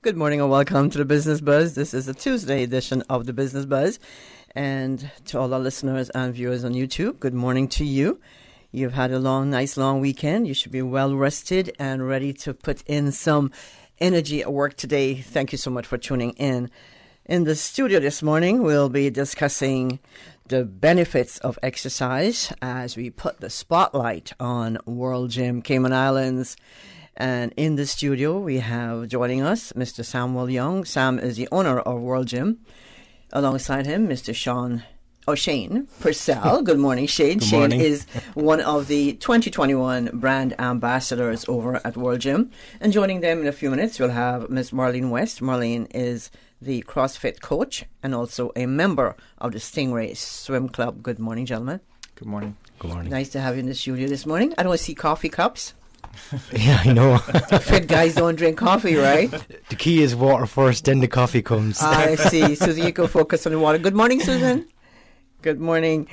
Good morning and welcome to the Business Buzz. This is a Tuesday edition of the Business Buzz. And to all our listeners and viewers on YouTube, good morning to you. You've had a nice long weekend. You should be well rested and ready to put in some energy at work today. Thank you so much for tuning in. In the studio this morning, we'll be discussing the benefits of exercise as we put the spotlight on World Gym Cayman Islands. And in the studio, we have joining us Mr. Samuel Young. Sam is the owner of World Gym. Alongside him, Mr. Shane Purcell. Good morning, Shane. Good morning. Shane is one of the 2021 brand ambassadors over at World Gym. And joining them in a few minutes, we'll have Ms. Marlene West. Marlene is the CrossFit coach and also a member of the Stingray Swim Club. Good morning, gentlemen. Good morning. Good morning. Nice to have you in the studio this morning. I don't see coffee cups. Yeah, I know. Fit guys don't drink coffee, right? The key is water first, then the coffee comes. I see. Susan, you can focus on the water. Good morning, Susan. Good morning.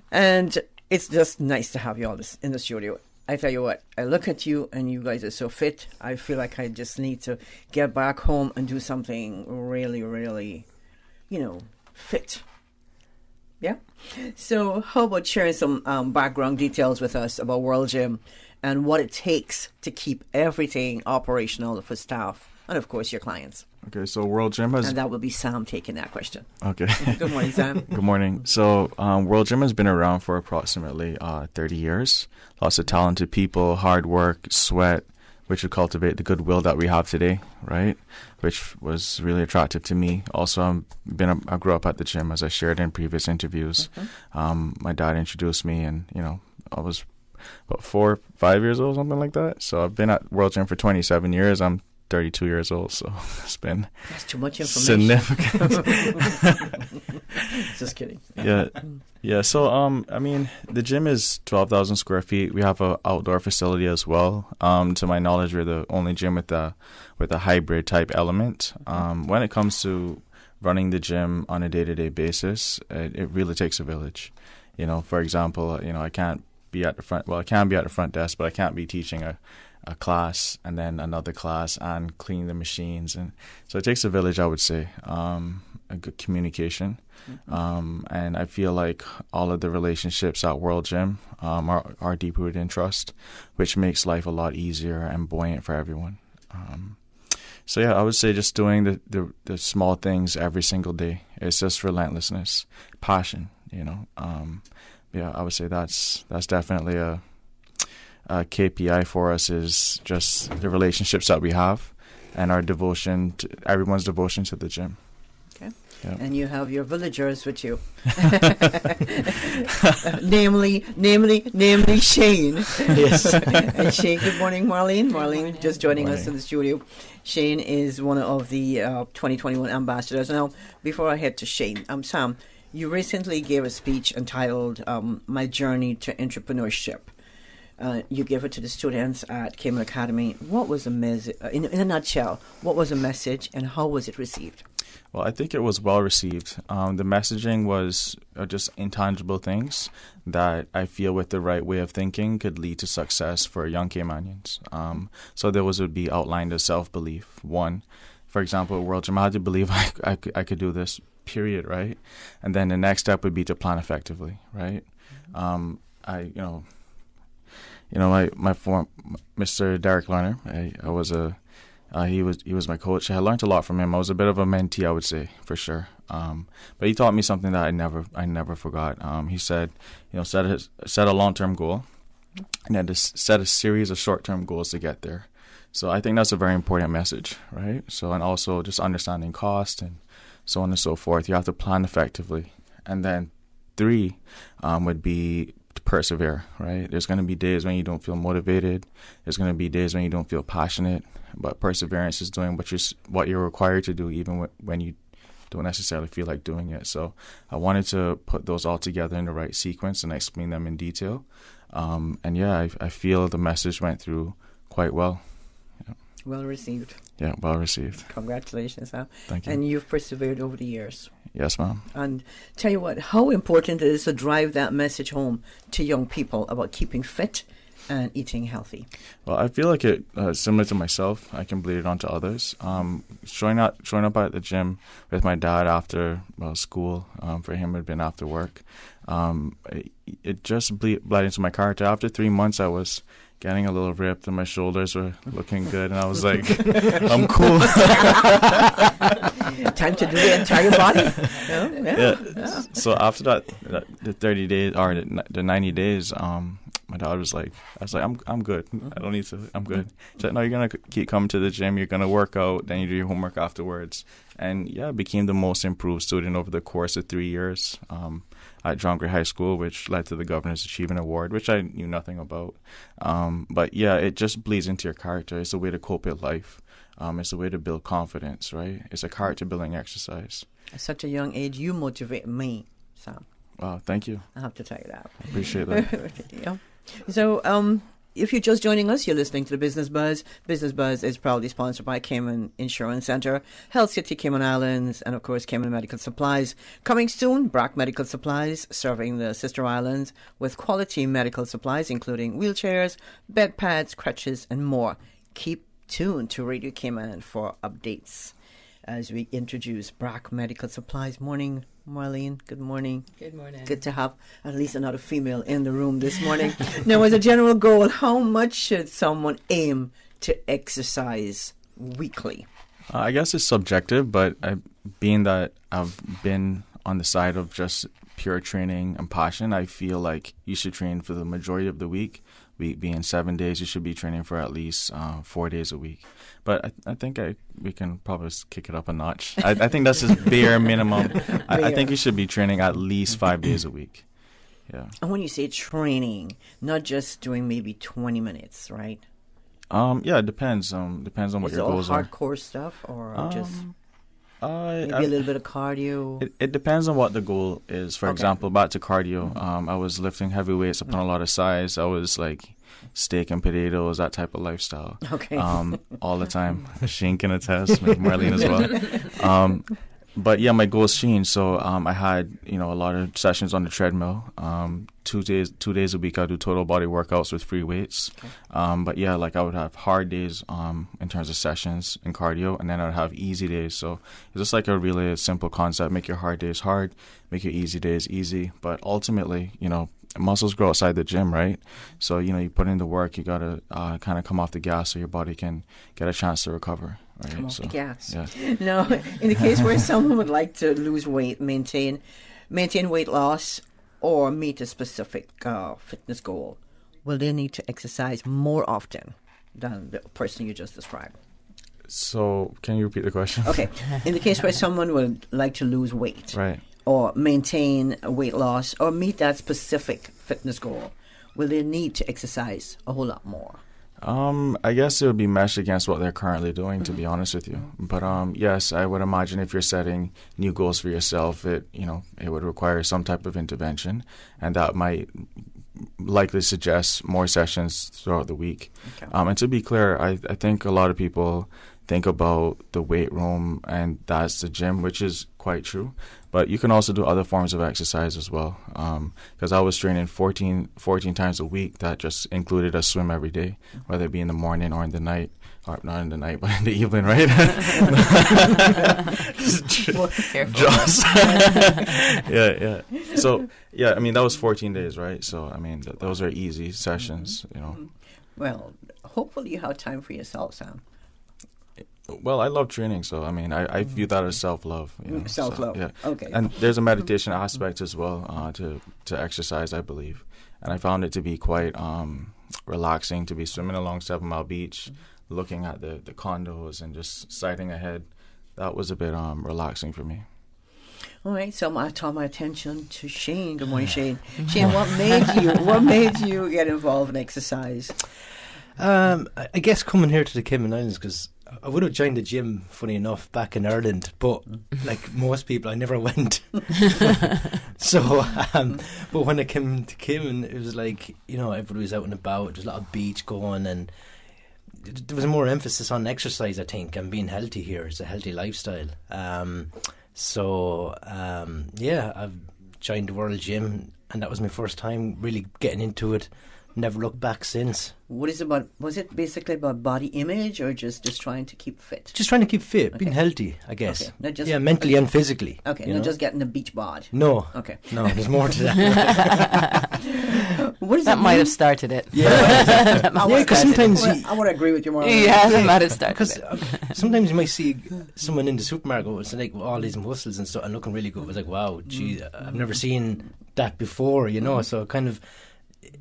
And it's just nice to have you all in the studio. I tell you what, I look at you and you guys are so fit. I feel like I just need to get back home and do something really, really, fit. Yeah? So how about sharing some background details with us about World Gym and what it takes to keep everything operational for staff and, of course, your clients? Okay, so World Gym has... And that will be Sam taking that question. Okay. Good morning, Sam. Good morning. So World Gym has been around for approximately 30 years. Lots of talented people, hard work, sweat, which would cultivate the goodwill that we have today, right? Which was really attractive to me. Also, I grew up at the gym, as I shared in previous interviews. Mm-hmm. My dad introduced me, and, I was about 4 or 5 years old, something like that. So I've been at World Gym for 27 years. I'm 32 years old, so it's been that's too much information. Significant. Just kidding. Yeah. So the gym is 12,000 square feet. We have an outdoor facility as well. To my knowledge, we're the only gym with a hybrid type element. When it comes to running the gym on a day-to-day basis, it really takes a village. For example, I can't be at the front. Well, I can be at the front desk, but I can't be teaching a class and then another class and clean the machines. And so it takes a village, I would say, a good communication. Mm-hmm. And I feel like all of the relationships at World Gym are deep rooted in trust, which makes life a lot easier and buoyant for everyone. So I would say just doing the small things every single day. It's just relentlessness, passion, I would say that's definitely a KPI for us, is just the relationships that we have and our devotion to everyone's devotion to the gym. Okay. Yeah. And you have your villagers with you. namely Shane. Yes. And Shane, good morning, Marlene. Marlene just joining us in the studio. Shane is one of the 2021 ambassadors. Now, before I head to Shane, Sam, you recently gave a speech entitled My Journey to Entrepreneurship. You gave it to the students at Cayman Academy. What was the message, in a nutshell, what was the message and how was it received? Well, I think it was well received. The messaging was just intangible things that I feel with the right way of thinking could lead to success for young Caymanians. So those would be outlined as self-belief. One, for example, at World Gym, I had to believe I could do this, period, right? And then the next step would be to plan effectively, right? My former Mr. Derek Lerner, he was my coach. I learned a lot from him. I was a bit of a mentee, I would say, for sure. But he taught me something that I never forgot. He said, set a long-term goal, and then to set a series of short-term goals to get there. So I think that's a very important message, right? So, and also just understanding cost and so on and so forth. You have to plan effectively. And then 3 would be to persevere, right? There's going to be days when you don't feel motivated. There's going to be days when you don't feel passionate. But perseverance is doing what you're required to do, even when you don't necessarily feel like doing it. So I wanted to put those all together in the right sequence and explain them in detail. I feel the message went through quite well. Yeah. Well received. Yeah, well received. Congratulations, Sam. Thank you. And you've persevered over the years. Yes, ma'am. And tell you what, how important it is to drive that message home to young people about keeping fit and eating healthy? Well, I feel like it similar to myself. I can bleed it onto others. Showing up at the gym with my dad after school. For him, it had been after work. It just bled into my character. After 3 months, I was getting a little ripped, and my shoulders were looking good, and I was like, I'm cool. Time to do the entire body. Yeah. So after that, the 30 days or the 90 days, my dad was like, I'm good. I don't need to. I'm good. He said, no, you're gonna keep coming to the gym. You're gonna work out. Then you do your homework afterwards. And yeah, I became the most improved student over the course of 3 years at John Gray High School, which led to the Governor's Achievement Award, which I knew nothing about. But yeah, it just bleeds into your character. It's a way to cope with life. It's a way to build confidence, right? It's a character building exercise. At such a young age, you motivate me, Sam. Wow, thank you. I have to tell you that. I appreciate that. Yeah. So, if you're just joining us, you're listening to the Business Buzz. Business Buzz is proudly sponsored by Cayman Insurance Center, Health City Cayman Islands, and of course Cayman Medical Supplies. Coming soon, Brack Medical Supplies, serving the sister islands with quality medical supplies, including wheelchairs, bed pads, crutches, and more. Keep tuned to Radio Cayman for updates as we introduce Brack Medical Supplies. Morning, Marlene. Good morning. Good morning. Good to have at least another female in the room this morning. Now, as a general goal, how much should someone aim to exercise weekly? I guess it's subjective, but being that I've been on the side of just pure training and passion, I feel like you should train for the majority of the week. Week being 7 days, you should be training for at least 4 days a week. But I think we can probably kick it up a notch. I think that's just bare minimum. I think you should be training at least 5 days a week. Yeah. And when you say training, not just doing maybe 20 minutes, right? Yeah, it depends. Depends on what your goals are. Is it all hardcore stuff or just maybe a little bit of cardio? It depends on what the goal is. For example, back to cardio, I was lifting heavy weights upon a lot of size. I was like steak and potatoes, that type of lifestyle. Okay. All the time. Shane can attest, maybe Marlene as well. But yeah, my goals changed. So I had a lot of sessions on the treadmill. 2 days a week I do total body workouts with free weights. Okay. But yeah, like I would have hard days in terms of sessions and cardio, and then I would have easy days. So it's just like a really simple concept: make your hard days hard, make your easy days easy. But ultimately, muscles grow outside the gym, right? So you put in the work. You gotta kind of come off the gas so your body can get a chance to recover. Right? Come off the gas. Yeah. No, in the case where someone would like to lose weight, maintain weight loss, or meet a specific fitness goal, will they need to exercise more often than the person you just described? So, can you repeat the question? Okay. In the case where someone would like to lose weight, right, or maintain a weight loss, or meet that specific fitness goal, will they need to exercise a whole lot more? I guess it would be meshed against what they're currently doing, to be honest with you. But yes, I would imagine if you're setting new goals for yourself, it would require some type of intervention, and that might likely suggest more sessions throughout the week. Okay. And to be clear, I think a lot of people think about the weight room and that's the gym, which is quite true. But you can also do other forms of exercise as well. Because I was training 14 times a week. That just included a swim every day, whether it be in the morning or in the night. Or not in the night, but in the evening, right? Just yeah. So, yeah, I mean, that was 14 days, right? So, I mean, those are easy sessions, Well, hopefully you have time for yourself, Sam. Well, I love training, so I mean, I view that as self-love. Self-love, so, yeah. Okay. And there's a meditation aspect as well to exercise, I believe. And I found it to be quite relaxing to be swimming along 7 Mile Beach, looking at the condos and just sighting ahead. That was a bit relaxing for me. All right, so I turn my attention to Shane. Good morning, Shane. Shane, what made you get involved in exercise? I guess coming here to the Cayman Islands, because I would have joined the gym, funny enough, back in Ireland, but like most people, I never went. So, but when I came to Cayman, it was like, everybody was out and about. There was a lot of beach going, and there was more emphasis on exercise, I think, and being healthy here. It's a healthy lifestyle. I've joined the World Gym, and that was my first time really getting into it. never looked back since. What is it about? Was it basically about body image, or just trying to keep fit? Just trying to keep fit, being healthy, I guess. Okay. Not just, yeah, mentally and physically. Okay, you not know? just getting a beach bod. No. Okay. No, there's more to that. What does That it might mean? have started it. Yeah, because sometimes I want to agree with you, Marlene. Yeah, that might have started because it. sometimes you might see someone in the supermarket with like all these muscles and stuff and looking really good. It's like, wow, gee, I've never seen that before, you know. So kind of,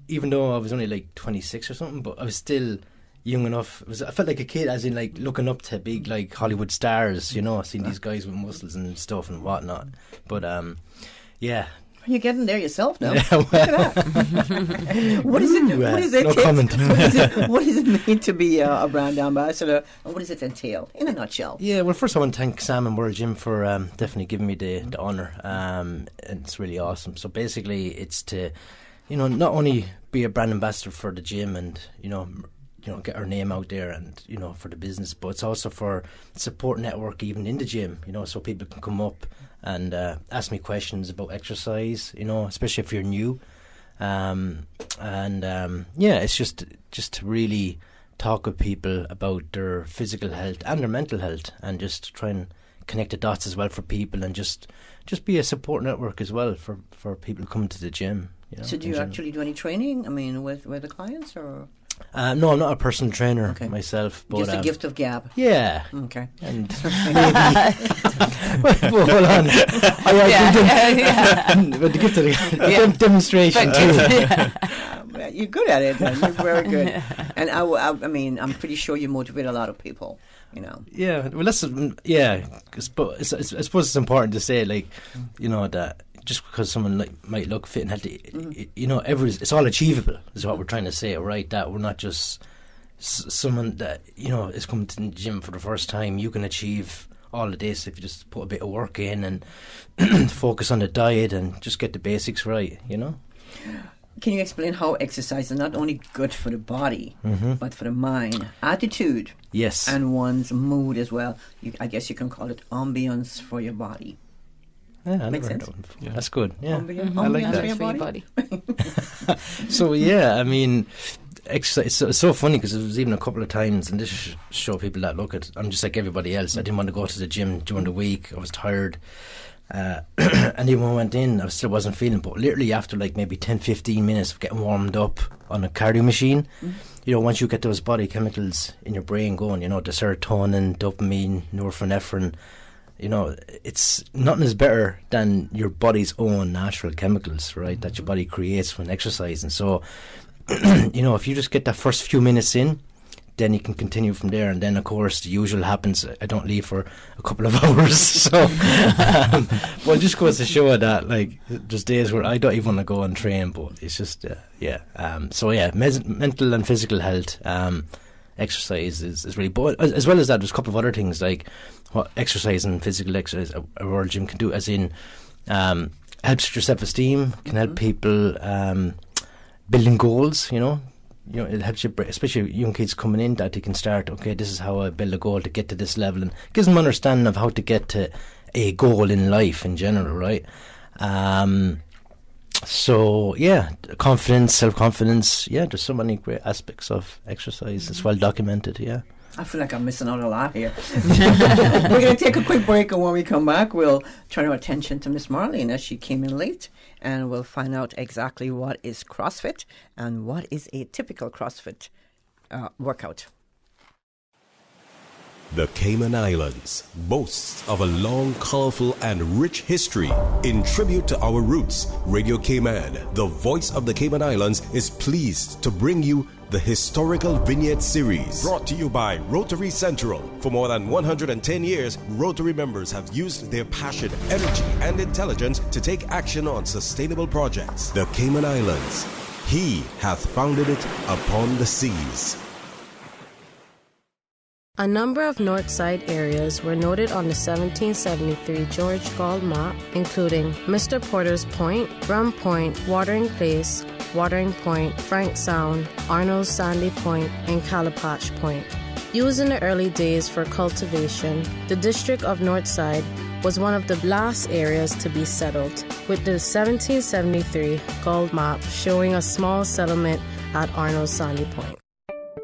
even though I was only like 26 or something, but I was still young enough. I felt like a kid, as in like looking up to big like Hollywood stars, you know, seeing these guys with muscles and stuff and whatnot. But yeah. You're getting there yourself now. Yeah, Look at that. What is it? What is it? No comment. What does it mean to be a brand ambassador? And what does it entail, in a nutshell? Yeah, well, first I want to thank Sam and World Gym for definitely giving me the honour. And it's really awesome. So basically, it's to, you know, not only be a brand ambassador for the gym and you know get our name out there and you know for the business, but it's also for support network even in the gym. You know, so people can come up and ask me questions about exercise. You know, especially if you're new. Yeah, it's just to really talk with people about their physical health and their mental health, and just try and connect the dots as well for people, and just be a support network as well for people coming to the gym. You know, So do you actually do any training? I mean, with the clients, or no, I'm not a personal trainer myself, but just a gift of gab? Yeah. Okay. And maybe. Well, hold on. But the gift of the demonstration too. You're good at it, then. You're very good. And I mean, I'm pretty sure you motivate a lot of people. You know. Yeah. Well, that's But I suppose it's important to say, like, you know, that just because someone might look fit and healthy, you know, it's all achievable. Is what we're trying to say, right? That we're not just someone that you know is coming to the gym for the first time. You can achieve all of this if you just put a bit of work in and focus on the diet and just get the basics right. You know. Can you explain how exercise is not only good for the body, but for the mind, attitude, yes, and one's mood as well? I guess you can call it ambience for your body. Yeah, I Makes never heard sense. that one before. Yeah. That's good. Yeah, Ambience I like for that. your For your body. So yeah, I mean, exercise. It's so funny because it was even a couple of times, and this show people that look at. I'm just like everybody else. I didn't want to go to the gym during the week. I was tired. And even when I went in, I still wasn't feeling. But literally after like maybe 10-15 minutes of getting warmed up on a cardio machine, you know, once you get those body chemicals in your brain going, you know, the serotonin, dopamine, norepinephrine, you know, it's nothing is better than your body's own natural chemicals, right, that your body creates when exercising. So, you know, if you just get that first few minutes in, then you can continue from there. And then, of course, the usual happens. I don't leave for a couple of hours. So, well, it just goes to show that, like, there's days where I don't even want to go and train, but it's just, so, yeah, mental and physical health, exercise is really, but as well as that, there's a couple of other things, like what exercise and physical exercise a World Gym can do, as in, helps with your self-esteem, can help people building goals, you know, it helps you, especially young kids coming in, that they can start, okay, this is how I build a goal to get to this level, and gives them understanding of how to get to a goal in life in general, right? So, yeah, confidence, self-confidence, yeah, there's so many great aspects of exercise. It's well documented, yeah. I feel like I'm missing out a lot here. We're going to take a quick break, and when we come back, we'll turn our attention to Miss Marlene, as she came in late, and we'll find out exactly what is CrossFit and what is a typical CrossFit workout. The Cayman Islands boasts of a long, colorful, and rich history. In tribute to our roots, Radio Cayman, the voice of the Cayman Islands, is pleased to bring you the Historical Vignette Series, brought to you by Rotary Central. For more than 110 years, Rotary members have used their passion, energy, and intelligence to take action on sustainable projects. The Cayman Islands, he hath founded it upon the seas. A number of Northside areas were noted on the 1773 George Gall map, including Mr. Porter's Point, Rum Point, Watering Place, Watering Point, Frank Sound, Arnold's Sandy Point, and Calapache Point. Used in the early days for cultivation, the district of Northside was one of the last areas to be settled, with the 1773 Gall map showing a small settlement at Arnold Sandy Point.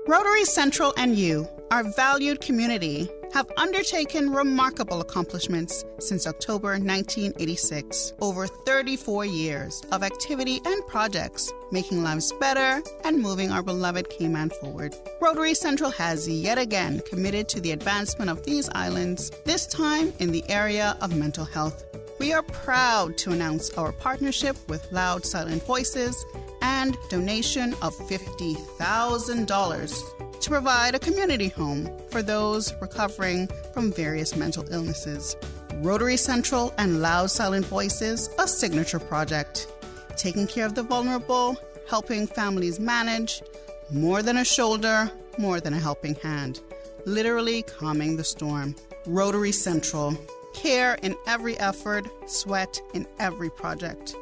Rotary Central and you, our valued community, have undertaken remarkable accomplishments since October 1986. Over 34 years of activity and projects, making lives better and moving our beloved Cayman forward. Rotary Central has yet again committed to the advancement of these islands, this time in the area of mental health. We are proud to announce our partnership with Loud Silent Voices and donation of $50,000 to provide a community home for those recovering from various mental illnesses. Rotary Central and Loud Silent Voices, a signature project, taking care of the vulnerable, helping families manage, more than a shoulder, more than a helping hand, literally calming the storm. Rotary Central, care in every effort, sweat in every project,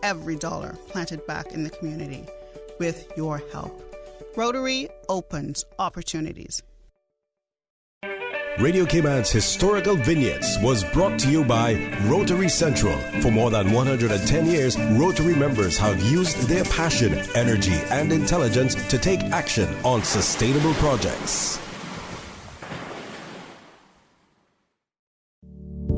every dollar planted back in the community with your help. Rotary opens opportunities. Radio Cayman's historical vignettes was brought to you by Rotary Central. For more than 110 years, Rotary members have used their passion, energy, and intelligence to take action on sustainable projects.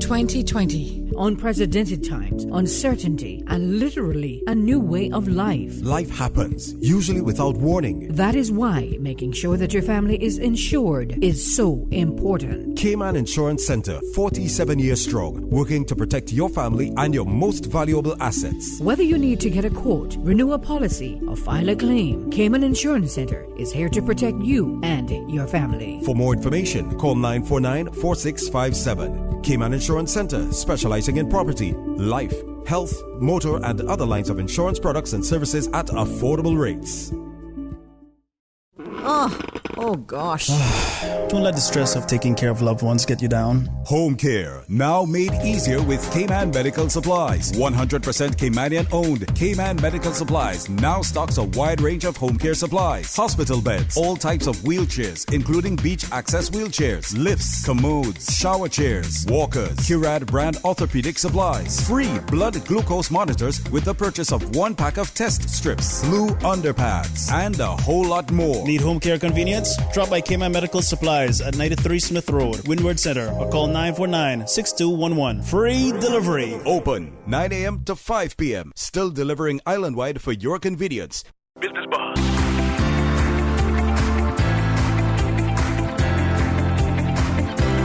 2020. Unprecedented times, uncertainty, and literally a new way of life. Life happens, usually without warning. That is why making sure that your family is insured is so important. Cayman Insurance Center, 47 years strong, working to protect your family and your most valuable assets. Whether you need to get a quote, renew a policy, or file a claim, Cayman Insurance Center is here to protect you and your family. For more information, call 949-4657. Cayman Insurance Center, specializing in property, life, health, motor, and other lines of insurance products and services at affordable rates. Oh gosh. Don't let the stress of taking care of loved ones get you down. Home care, now made easier with Cayman Medical Supplies. 100% Caymanian owned. Cayman Medical Supplies now stocks a wide range of home care supplies. Hospital beds, all types of wheelchairs, including beach access wheelchairs, lifts, commodes, shower chairs, walkers, Curad brand orthopedic supplies. Free blood glucose monitors with the purchase of 1 pack of test strips, blue underpads, and a whole lot more. Need home care convenience? Drop by Cayman Medical Supplies at 93 Smith Road, Windward Center, or call 949-6211. Free delivery. Open 9 a.m. to 5 p.m. Still delivering island-wide for your convenience. Business Buzz.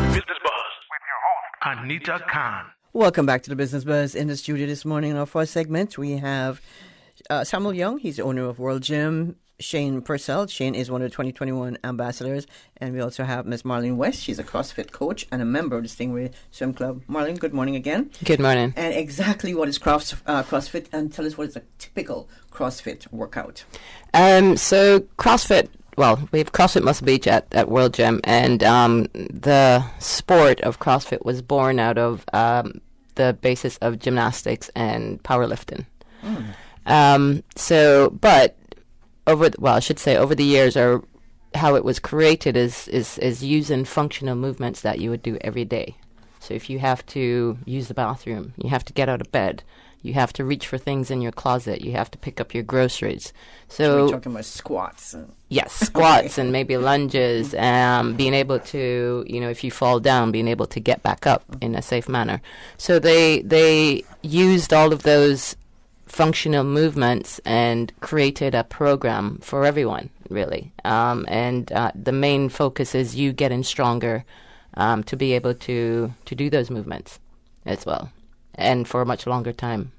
Business Buzz with your host, Anita Khan. Welcome back to the Business Buzz. In the studio this morning in our first segment, we have Samuel Young. He's the owner of World Gym. Shane Purcell. Shane is one of the 2021 ambassadors. And we also have Miss Marlene West. She's a CrossFit coach and a member of the Stingray Swim Club. Marlene, good morning again. Good morning. And exactly what is CrossFit? And tell us what is a typical CrossFit workout. So CrossFit, well, we have CrossFit Muscle Beach at World Gym. And the sport of CrossFit was born out of the basis of gymnastics and powerlifting. Over the years, or how it was created is using functional movements that you would do every day. So if you have to use the bathroom, you have to get out of bed, you have to reach for things in your closet, you have to pick up your groceries. So we're talking about squats. Yes, squats and maybe lunges, being able to, if you fall down, being able to get back up in a safe manner. So they used all of those functional movements and created a program for everyone, really. The main focus is you getting stronger to be able to do those movements as well, and for a much longer time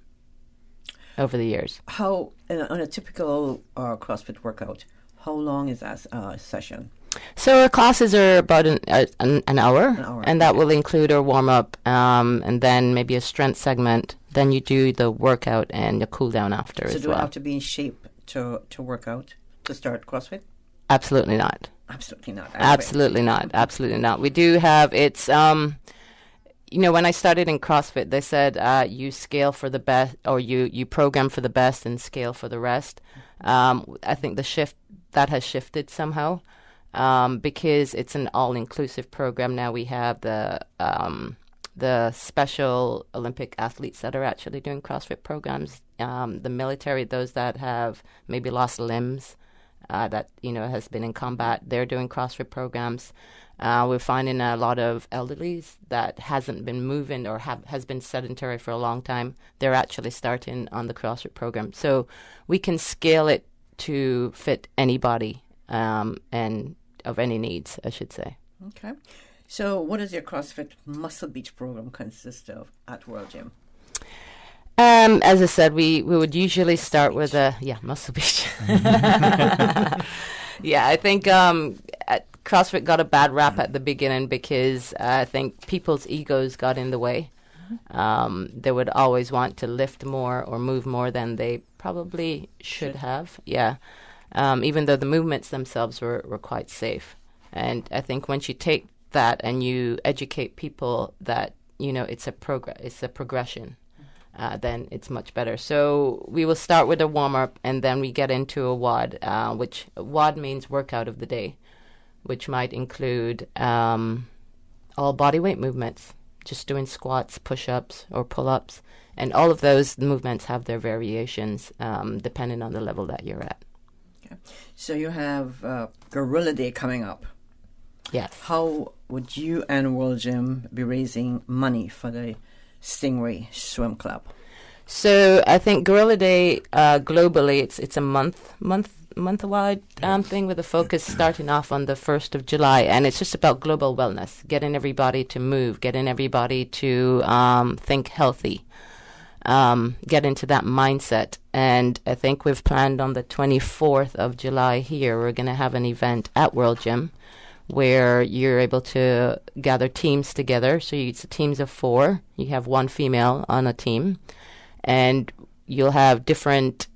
over the years. How, on a typical CrossFit workout, how long is that session? So our classes are about an hour, and that will include our warm-up and then maybe a strength segment. Then you do the workout and a cool-down after as well. So do I have to be in shape to work out, to start CrossFit? Absolutely not. Absolutely not. Absolutely not. Absolutely not. We do have, it's, when I started in CrossFit, they said you scale for the best, or you program for the best and scale for the rest. I think that has shifted somehow. Because it's an all-inclusive program now. We have the Special Olympic athletes that are actually doing CrossFit programs, the military, those that have maybe lost limbs, that has been in combat. They're doing CrossFit programs. We're finding a lot of elderlies that hasn't been moving or has been sedentary for a long time. They're actually starting on the CrossFit program. So we can scale it to fit anybody and of any needs, I should say. Okay. So what does your CrossFit Muscle Beach program consist of at World Gym? As I said, we would usually start with Muscle Beach. Yeah, I think CrossFit got a bad rap at the beginning because I think people's egos got in the way. They would always want to lift more or move more than they probably should have. Yeah, even though the movements themselves were quite safe. And I think once you take that and you educate people that it's a progression. Then it's much better. So we will start with a warm-up, and then we get into a WOD, which WOD means workout of the day, which might include all body weight movements, just doing squats, push-ups, or pull-ups. And all of those movements have their variations depending on the level that you're at. Okay. So you have Gorilla Day coming up. Yes. How would you and World Gym be raising money for the Stingray Swim Club? So I think Gorilla Day globally, it's a month-wide thing with a focus starting off on the 1st of July, and it's just about global wellness, getting everybody to move, getting everybody to think healthy, get into that mindset. And I think we've planned on the 24th of July here, we're going to have an event at World Gym where you're able to gather teams together. So it's teams of 4. You have 1 female on a team, and you'll have different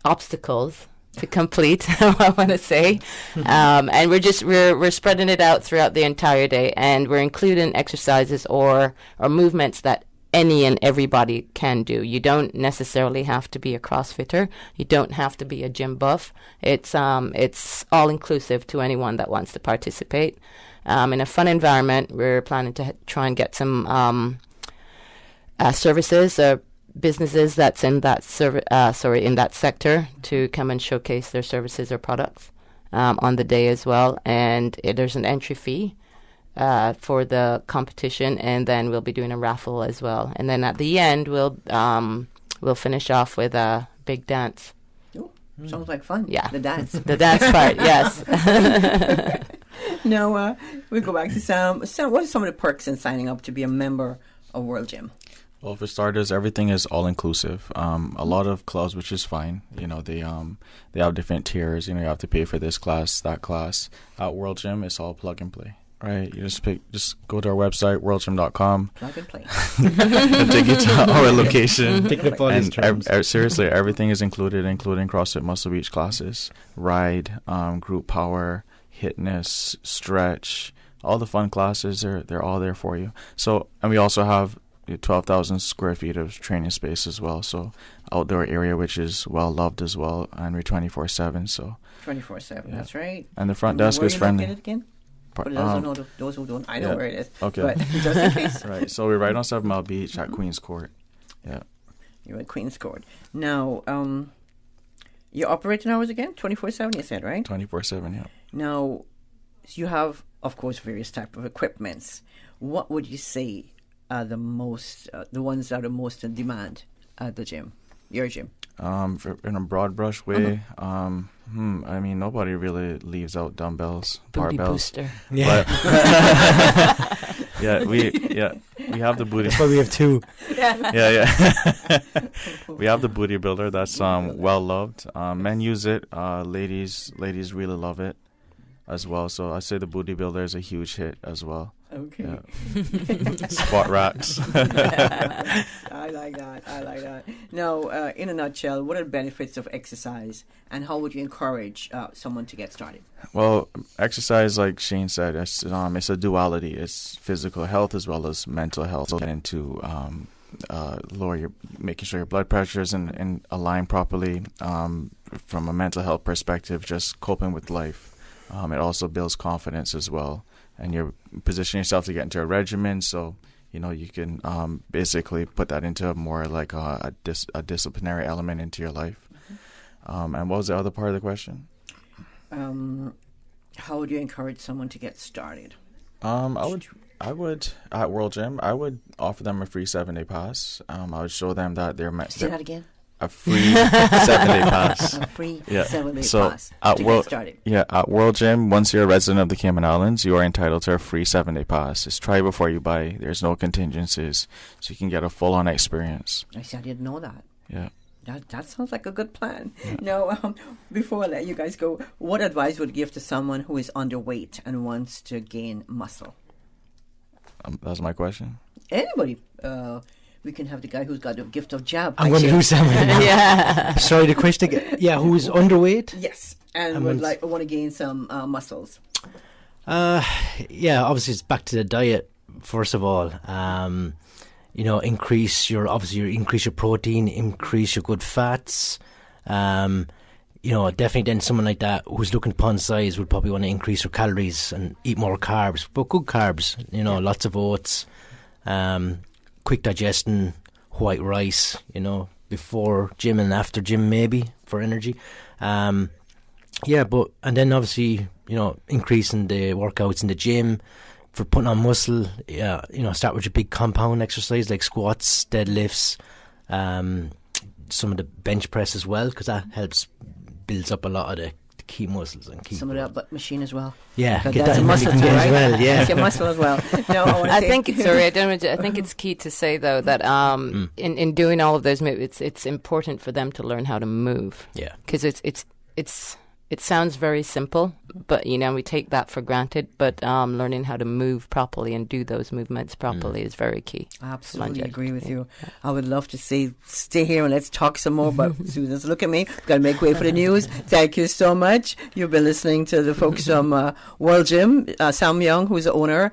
obstacles to complete, I want to say. And we're spreading it out throughout the entire day, and we're including exercises or movements that any and everybody can do. You don't necessarily have to be a CrossFitter. You don't have to be a gym buff. It's all inclusive to anyone that wants to participate. In a fun environment, we're planning to try and get some services or businesses that's in that in that sector to come and showcase their services or products on the day as well. And there's an entry fee for the competition, and then we'll be doing a raffle as well. And then at the end, we'll finish off with a big dance. Oh, sounds like fun. Yeah, the dance, the dance part. Yes. Now we go back to Sam. Sam, what are some of the perks in signing up to be a member of World Gym? Well, for starters, everything is all inclusive. A lot of clubs, which is fine. They have different tiers. You have to pay for this class, that class. At World Gym, it's all plug and play. Right, you just go to our website, worldgym.com. Plug and play. And take you to our location. Take it up on these terms. Seriously, everything is included, including CrossFit Muscle Beach classes, ride, group power, fitness, stretch, all the fun classes. They're all there for you. So, and we also have 12,000 square feet of training space as well. So, outdoor area which is well loved as well, and we're 24/7. So 24/7. That's right. And the front desk is friendly. Where are you located again? For those who don't, I know where it is. Okay. But just in case. Right. So we're right on 7 Mile Beach at Queen's Court. Yeah. You're at Queen's Court. Now, your operating hours again? 24/7, you said, right? 24/7, yeah. Now, you have, of course, various type of equipments. What would you say are the ones that are most in demand at the gym, your gym? In a broad brush way, I mean, nobody really leaves out dumbbells, booty barbells. Booster. Yeah. But we have the booty. That's why we have 2. Yeah. We have the booty builder. That's well loved. Men use it. Ladies really love it as well. So I say the booty builder is a huge hit as well. Okay. Yeah. Squat racks. I like that. Now, in a nutshell, what are the benefits of exercise, and how would you encourage someone to get started? Well, exercise, like Shane said, it's a duality. It's physical health as well as mental health. Get into making sure your blood pressure is in align properly. From a mental health perspective, just coping with life. It also builds confidence as well. And you're positioning yourself to get into a regimen, so you can basically put that into more like a disciplinary element into your life. And what was the other part of the question? How would you encourage someone to get started? I would at World Gym. I would offer them a free 7-day pass. I would show them that they're Say that again. A free 7-day pass. A free 7-day pass to get started. Yeah, at World Gym, once you're a resident of the Cayman Islands, you are entitled to a free 7-day pass. Just try before you buy. There's no contingencies, so you can get a full-on experience. I didn't know that. Yeah. That sounds like a good plan. Yeah. Now, before I let you guys go, what advice would you give to someone who is underweight and wants to gain muscle? That's my question. Anybody. We can have the guy who's got the gift of gab. I'm going to do something. Yeah. Sorry, the question again. Yeah, who's underweight? Yes, and want to gain some muscles. Yeah, obviously it's back to the diet. First of all, increase your protein, increase your good fats. Definitely then someone like that who's looking upon size would probably want to increase their calories and eat more carbs, but good carbs. Lots of oats. Quick digestion, white rice, before gym and after gym maybe for energy. And then obviously, increasing the workouts in the gym for putting on muscle. Start with your big compound exercise like squats, deadlifts, some of the bench press as well, because that builds up a lot of the key muscles and key. Some of that butt machine as well. Yeah, get that's that a muscle too, right? As well, yeah. It's a muscle as well. No, I think it's key to say though that in doing all of those moves, it's important for them to learn how to move. Yeah, because it sounds very simple, but we take that for granted. But learning how to move properly and do those movements properly is very key. I absolutely agree with you. I would love to stay here and let's talk some more. But Susan's look at me. We've got to make way for the news. Thank you so much. You've been listening to the folks from World Gym. Sam Young, who's the owner.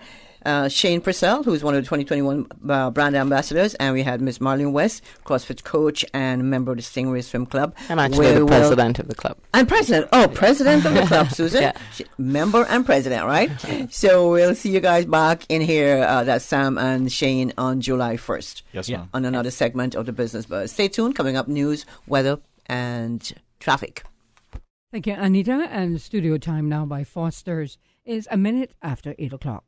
Shane Purcell, who's one of the 2021 brand ambassadors, and we had Miss Marlene West, CrossFit coach and member of the Stingray Swim Club. I'm actually the president of the club. And president. Oh, president of the club, Susan. Yeah. Member and president, right? So we'll see you guys back in here, that's Sam and Shane, on July 1st. Yes, ma'am. On another segment of the Business Buzz. Stay tuned. Coming up, news, weather, and traffic. Thank you, Anita. And studio time now by Foster's is a minute after 8 o'clock.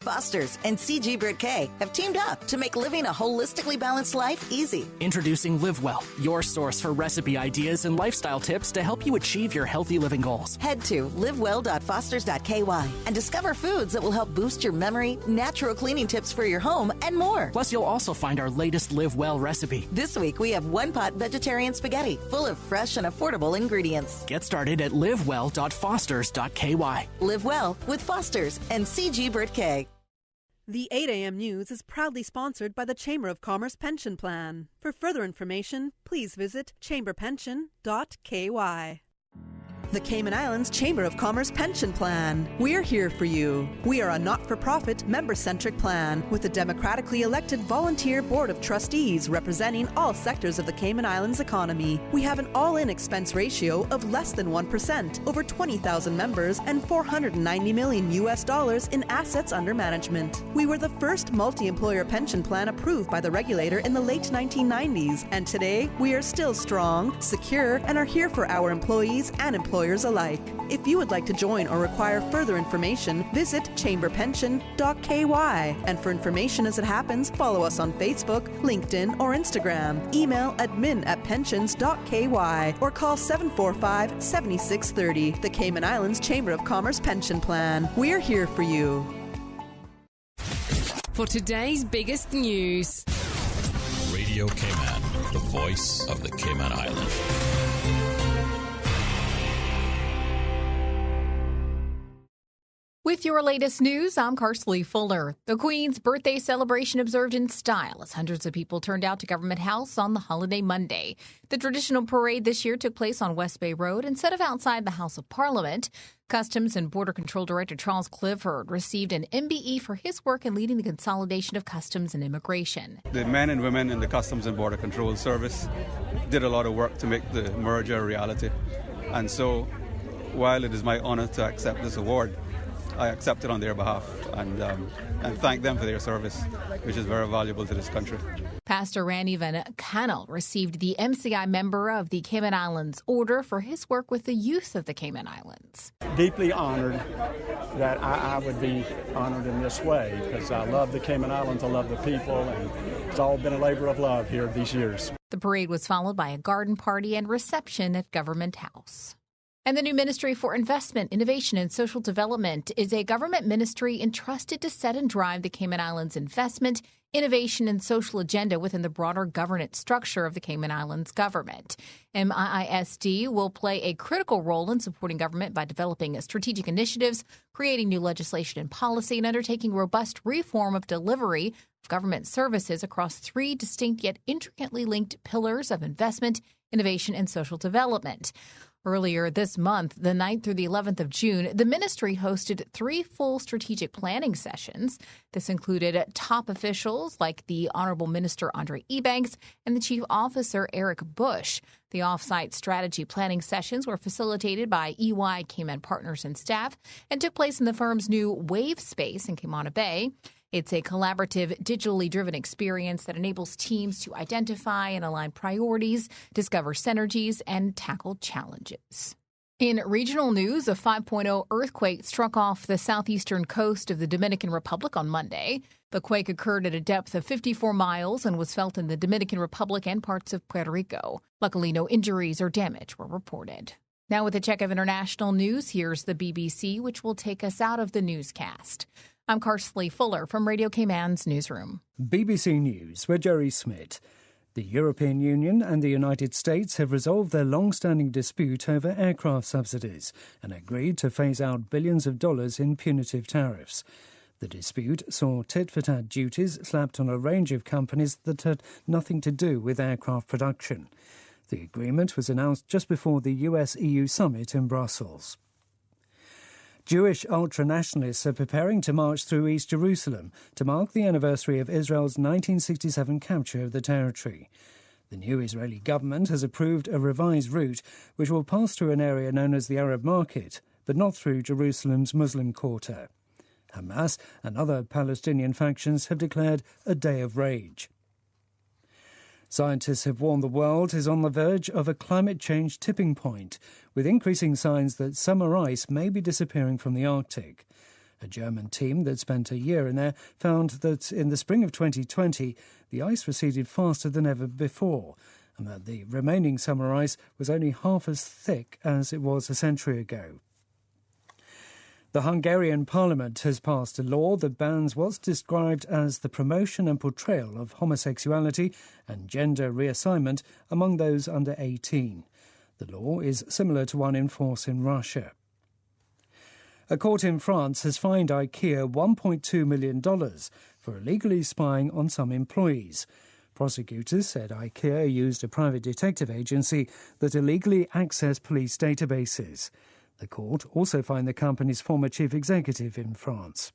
Foster's and CG Brit K have teamed up to make living a holistically balanced life easy. Introducing Live Well, your source for recipe ideas and lifestyle tips to help you achieve your healthy living goals. Head to livewell.fosters.ky and discover foods that will help boost your memory, natural cleaning tips for your home, and more. Plus, you'll also find our latest Live Well recipe. This week, we have one-pot vegetarian spaghetti full of fresh and affordable ingredients. Get started at livewell.fosters.ky. Live Well with Foster's and CG Brit K. The 8 a.m. News is proudly sponsored by the Chamber of Commerce Pension Plan. For further information, please visit chamberpension.ky. The Cayman Islands Chamber of Commerce Pension Plan. We're here for you. We are a not-for-profit, member-centric plan with a democratically elected volunteer board of trustees representing all sectors of the Cayman Islands economy. We have an all-in expense ratio of less than 1%, over 20,000 members, and $490 million in assets under management. We were the first multi-employer pension plan approved by the regulator in the late 1990s, and today we are still strong, secure, and are here for our employees and employers alike. If you would like to join or require further information, visit chamberpension.ky. And for information as it happens, follow us on Facebook, LinkedIn, or Instagram. Email admin@pensions.ky or call 745-7630. The Cayman Islands Chamber of Commerce Pension Plan. We're here for you. For today's biggest news. Radio Cayman, the voice of the Cayman Islands. With your latest news, I'm Karsley Fuller. The Queen's birthday celebration observed in style as hundreds of people turned out to Government House on the holiday Monday. The traditional parade this year took place on West Bay Road instead of outside the House of Parliament. Customs and Border Control Director Charles Clifford received an MBE for his work in leading the consolidation of customs and immigration. The men and women in the Customs and Border Control Service did a lot of work to make the merger a reality. And so, while it is my honor to accept this award, I accept it on their behalf and thank them for their service, which is very valuable to this country. Pastor Randy Van Cannell received the MCI Member of the Cayman Islands Order for his work with the youth of the Cayman Islands. Deeply honored that I would be honored in this way, because I love the Cayman Islands, I love the people, and it's all been a labor of love here these years. The parade was followed by a garden party and reception at Government House. And the new Ministry for Investment, Innovation and Social Development is a government ministry entrusted to set and drive the Cayman Islands investment, innovation and social agenda within the broader governance structure of the Cayman Islands government. MIISD will play a critical role in supporting government by developing strategic initiatives, creating new legislation and policy, and undertaking robust reform of delivery of government services across three distinct yet intricately linked pillars of investment, innovation and social development. Earlier this month, the 9th through the 11th of June, the ministry hosted 3 full strategic planning sessions. This included top officials like the Honorable Minister Andre Ebanks and the Chief Officer Eric Bush. The offsite strategy planning sessions were facilitated by EY Cayman Partners and staff and took place in the firm's new Wave Space in Hamana Bay. It's a collaborative, digitally driven experience that enables teams to identify and align priorities, discover synergies, and tackle challenges. In regional news, a 5.0 earthquake struck off the southeastern coast of the Dominican Republic on Monday. The quake occurred at a depth of 54 miles and was felt in the Dominican Republic and parts of Puerto Rico. Luckily, no injuries or damage were reported. Now with a check of international news, here's the BBC, which will take us out of the newscast. I'm Karsley Fuller from Radio Cayman's newsroom. BBC News, with Jerry Smith. The European Union and the United States have resolved their long-standing dispute over aircraft subsidies and agreed to phase out billions of dollars in punitive tariffs. The dispute saw tit-for-tat duties slapped on a range of companies that had nothing to do with aircraft production. The agreement was announced just before the US-EU summit in Brussels. Jewish ultranationalists are preparing to march through East Jerusalem to mark the anniversary of Israel's 1967 capture of the territory. The new Israeli government has approved a revised route which will pass through an area known as the Arab Market, but not through Jerusalem's Muslim quarter. Hamas and other Palestinian factions have declared a day of rage. Scientists have warned the world is on the verge of a climate change tipping point, with increasing signs that summer ice may be disappearing from the Arctic. A German team that spent a year in there found that in the spring of 2020, the ice receded faster than ever before, and that the remaining summer ice was only half as thick as it was a century ago. The Hungarian parliament has passed a law that bans what's described as the promotion and portrayal of homosexuality and gender reassignment among those under 18. The law is similar to one in force in Russia. A court in France has fined IKEA $1.2 million for illegally spying on some employees. Prosecutors said IKEA used a private detective agency that illegally accessed police databases. The court also fined the company's former chief executive in France.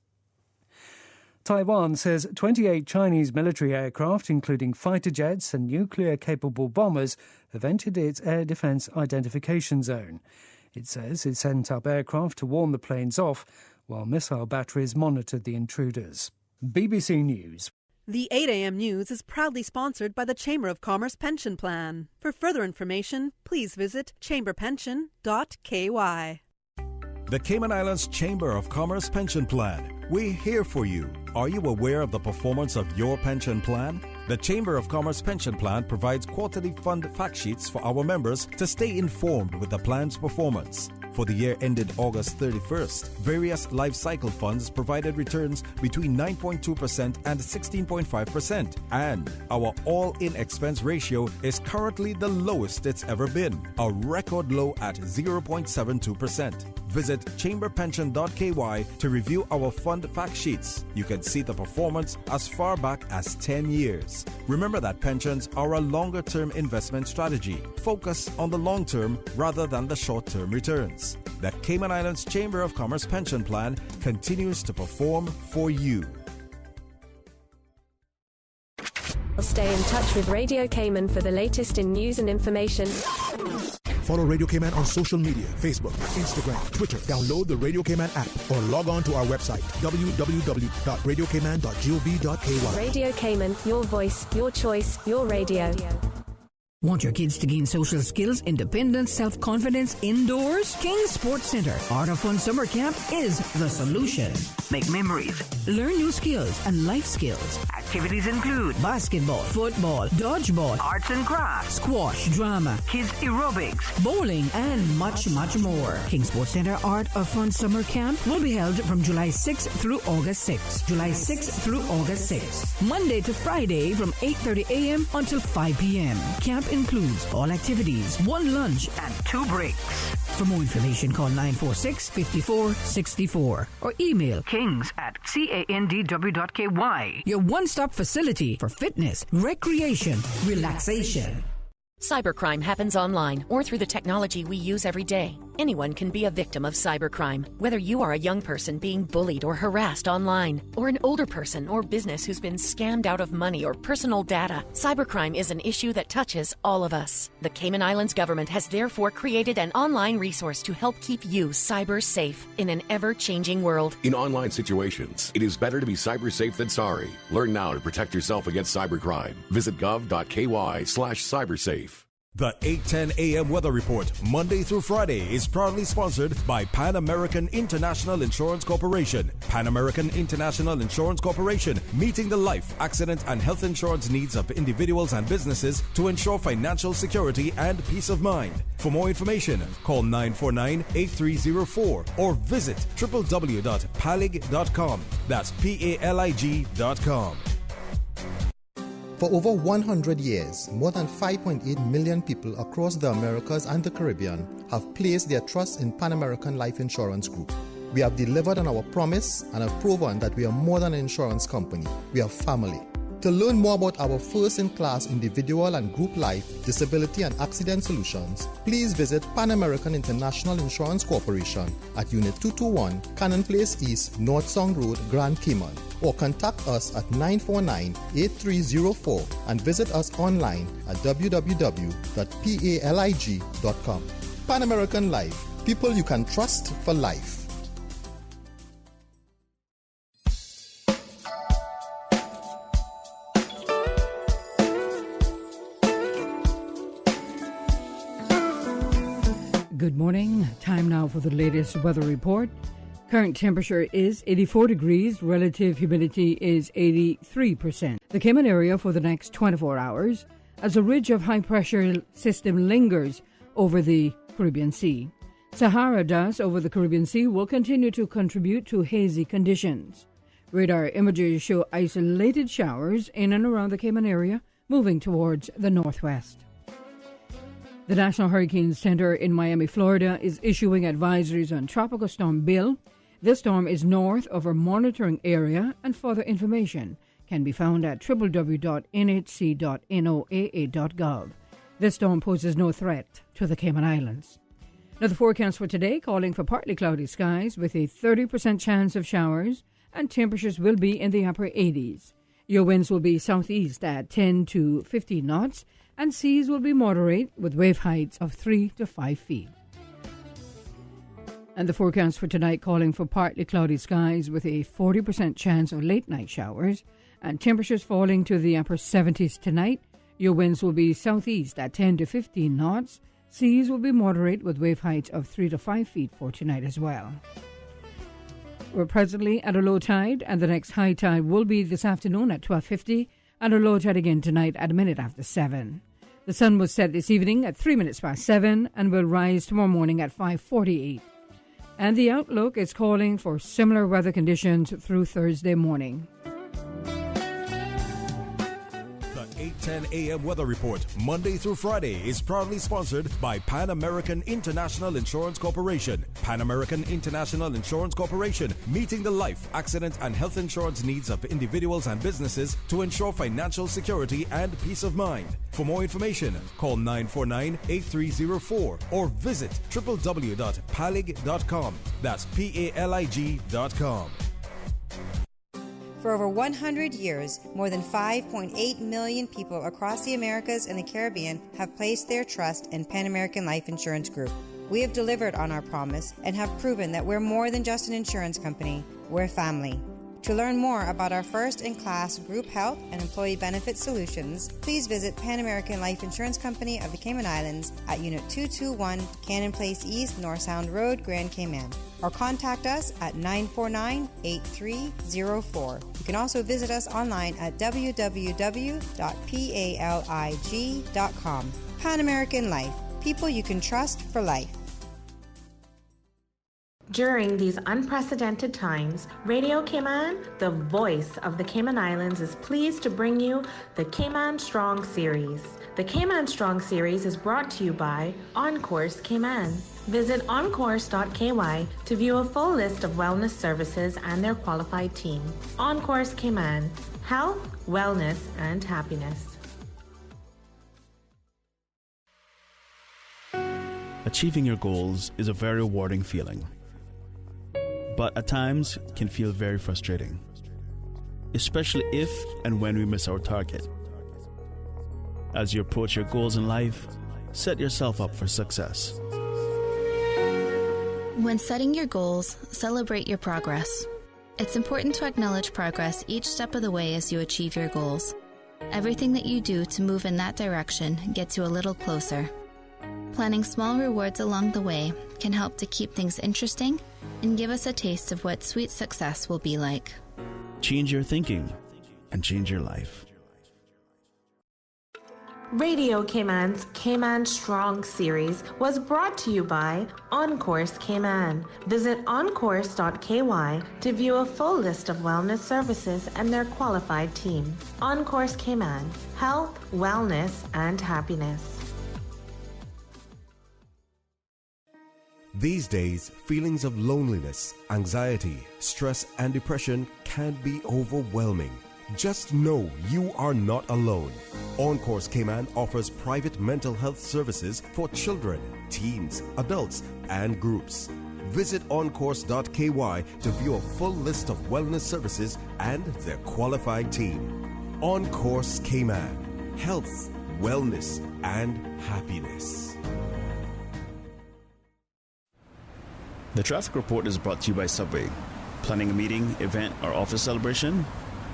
Taiwan says 28 Chinese military aircraft, including fighter jets and nuclear-capable bombers, have entered its air defense identification zone. It says it sent up aircraft to warn the planes off, while missile batteries monitored the intruders. BBC News. The 8 a.m. news is proudly sponsored by the Chamber of Commerce Pension Plan. For further information, please visit chamberpension.ky. The Cayman Islands Chamber of Commerce Pension Plan. We're here for you. Are you aware of the performance of your pension plan? The Chamber of Commerce Pension Plan provides quarterly fund fact sheets for our members to stay informed with the plan's performance. For the year ended August 31st, various life cycle funds provided returns between 9.2% and 16.5%, and our all-in expense ratio is currently the lowest it's ever been, a record low at 0.72%. Visit chamberpension.ky to review our fund fact sheets. You can see the performance as far back as 10 years. Remember that pensions are a longer-term investment strategy. Focus on the long term rather than the short-term returns. The Cayman Islands Chamber of Commerce Pension Plan continues to perform for you. Stay in touch with Radio Cayman for the latest in news and information. Follow Radio Cayman on social media, Facebook, Instagram, Twitter. Download the Radio Cayman app or log on to our website, www.radiocayman.gov.ky. Radio Cayman, your voice, your choice, your radio. Want your kids to gain social skills, independence, self-confidence indoors? King's Sports Center Art of Fun Summer Camp is the solution. Make memories, learn new skills and life skills. Activities include basketball, football, dodgeball, arts and crafts, squash, drama, kids aerobics, bowling, and much, much more. King's Sports Center Art of Fun Summer Camp will be held from July 6th through August 6th. July 6th through August 6th. Monday to Friday from 8:30 a.m. until 5 p.m. Camp includes all activities, 1 lunch, and 2 breaks. For more information, call 946-5464 or email kings@candw.ky. Your one-stop facility for fitness, recreation, relaxation. Cybercrime happens online or through the technology we use every day. Anyone can be a victim of cybercrime, whether you are a young person being bullied or harassed online, or an older person or business who's been scammed out of money or personal data. Cybercrime is an issue that touches all of us. The Cayman Islands government has therefore created an online resource to help keep you cyber safe in an ever-changing world. In online situations, it is better to be cyber safe than sorry. Learn now to protect yourself against cybercrime. Visit gov.ky/cybersafe. The 8:10 a.m. Weather Report, Monday through Friday, is proudly sponsored by Pan American International Insurance Corporation. Pan American International Insurance Corporation, meeting the life, accident, and health insurance needs of individuals and businesses to ensure financial security and peace of mind. For more information, call 949-8304 or visit www.palig.com. That's PALIG.com. For over 100 years, more than 5.8 million people across the Americas and the Caribbean have placed their trust in Pan American Life Insurance Group. We have delivered on our promise and have proven that we are more than an insurance company. We are family. To learn more about our first-in-class individual and group life, disability and accident solutions, please visit Pan American International Insurance Corporation at Unit 221, Cannon Place East, North Sound Road, Grand Cayman, or contact us at 949-8304 and visit us online at www.palig.com. Pan American Life, people you can trust for life. Good morning. Time now for the latest weather report. Current temperature is 84 degrees. Relative humidity is 83%. The Cayman area for the next 24 hours as a ridge of high-pressure system lingers over the Caribbean Sea. Sahara dust over the Caribbean Sea will continue to contribute to hazy conditions. Radar images show isolated showers in and around the Cayman area moving towards the northwest. The National Hurricane Center in Miami, Florida, is issuing advisories on Tropical Storm Bill. This storm is north of our monitoring area, and further information can be found at www.nhc.noaa.gov. This storm poses no threat to the Cayman Islands. Now, the forecast for today calling for partly cloudy skies with a 30% chance of showers, and temperatures will be in the upper 80s. Your winds will be southeast at 10 to 15 knots, and seas will be moderate with wave heights of 3 to 5 feet. And the forecast for tonight calling for partly cloudy skies with a 40% chance of late night showers and temperatures falling to the upper 70s tonight. Your winds will be southeast at 10 to 15 knots. Seas will be moderate with wave heights of 3 to 5 feet for tonight as well. We're presently at a low tide, and the next high tide will be this afternoon at 12:50 and a low tide again tonight at a minute after 7. The sun will set this evening at 3 minutes past 7 and will rise tomorrow morning at 5:48. And the outlook is calling for similar weather conditions through Thursday morning. The 8:10 a.m. Weather Report, Monday through Friday, is proudly sponsored by Pan American International Insurance Corporation. Pan American International Insurance Corporation, meeting the life, accident, and health insurance needs of individuals and businesses to ensure financial security and peace of mind. For more information, call 949-8304 or visit www.palig.com. That's PALIG.com. For over 100 years, more than 5.8 million people across the Americas and the Caribbean have placed their trust in Pan American Life Insurance Group. We have delivered on our promise and have proven that we're more than just an insurance company, we're family. To learn more about our first-in-class group health and employee benefit solutions, please visit Pan American Life Insurance Company of the Cayman Islands at Unit 221, Cannon Place East, North Sound Road, Grand Cayman, or contact us at 949-8304. You can also visit us online at www.palig.com. Pan American Life, people you can trust for life. During these unprecedented times, Radio Cayman, the voice of the Cayman Islands, is pleased to bring you the Cayman Strong Series. The Cayman Strong Series is brought to you by OnCourse Cayman. Visit oncourse.ky to view a full list of wellness services and their qualified team. OnCourse Cayman, health, wellness, and happiness. Achieving your goals is a very rewarding feeling, but at times can feel very frustrating, especially if and when we miss our target. As you approach your goals in life, set yourself up for success. When setting your goals, celebrate your progress. It's important to acknowledge progress each step of the way as you achieve your goals. Everything that you do to move in that direction gets you a little closer. Planning small rewards along the way can help to keep things interesting and give us a taste of what sweet success will be like. Change your thinking and change your life. Radio Cayman's Cayman Strong Series was brought to you by OnCourse Cayman. Visit oncourse.ky to view a full list of wellness services and their qualified team. OnCourse Cayman, health, wellness, and happiness. These days, feelings of loneliness, anxiety, stress, and depression can be overwhelming. Just know you are not alone. OnCourse Cayman offers private mental health services for children, teens, adults, and groups. Visit oncourse.ky to view a full list of wellness services and their qualified team. OnCourse Cayman, health, wellness, and happiness. The traffic report is brought to you by Subway. Planning a meeting, event, or office celebration?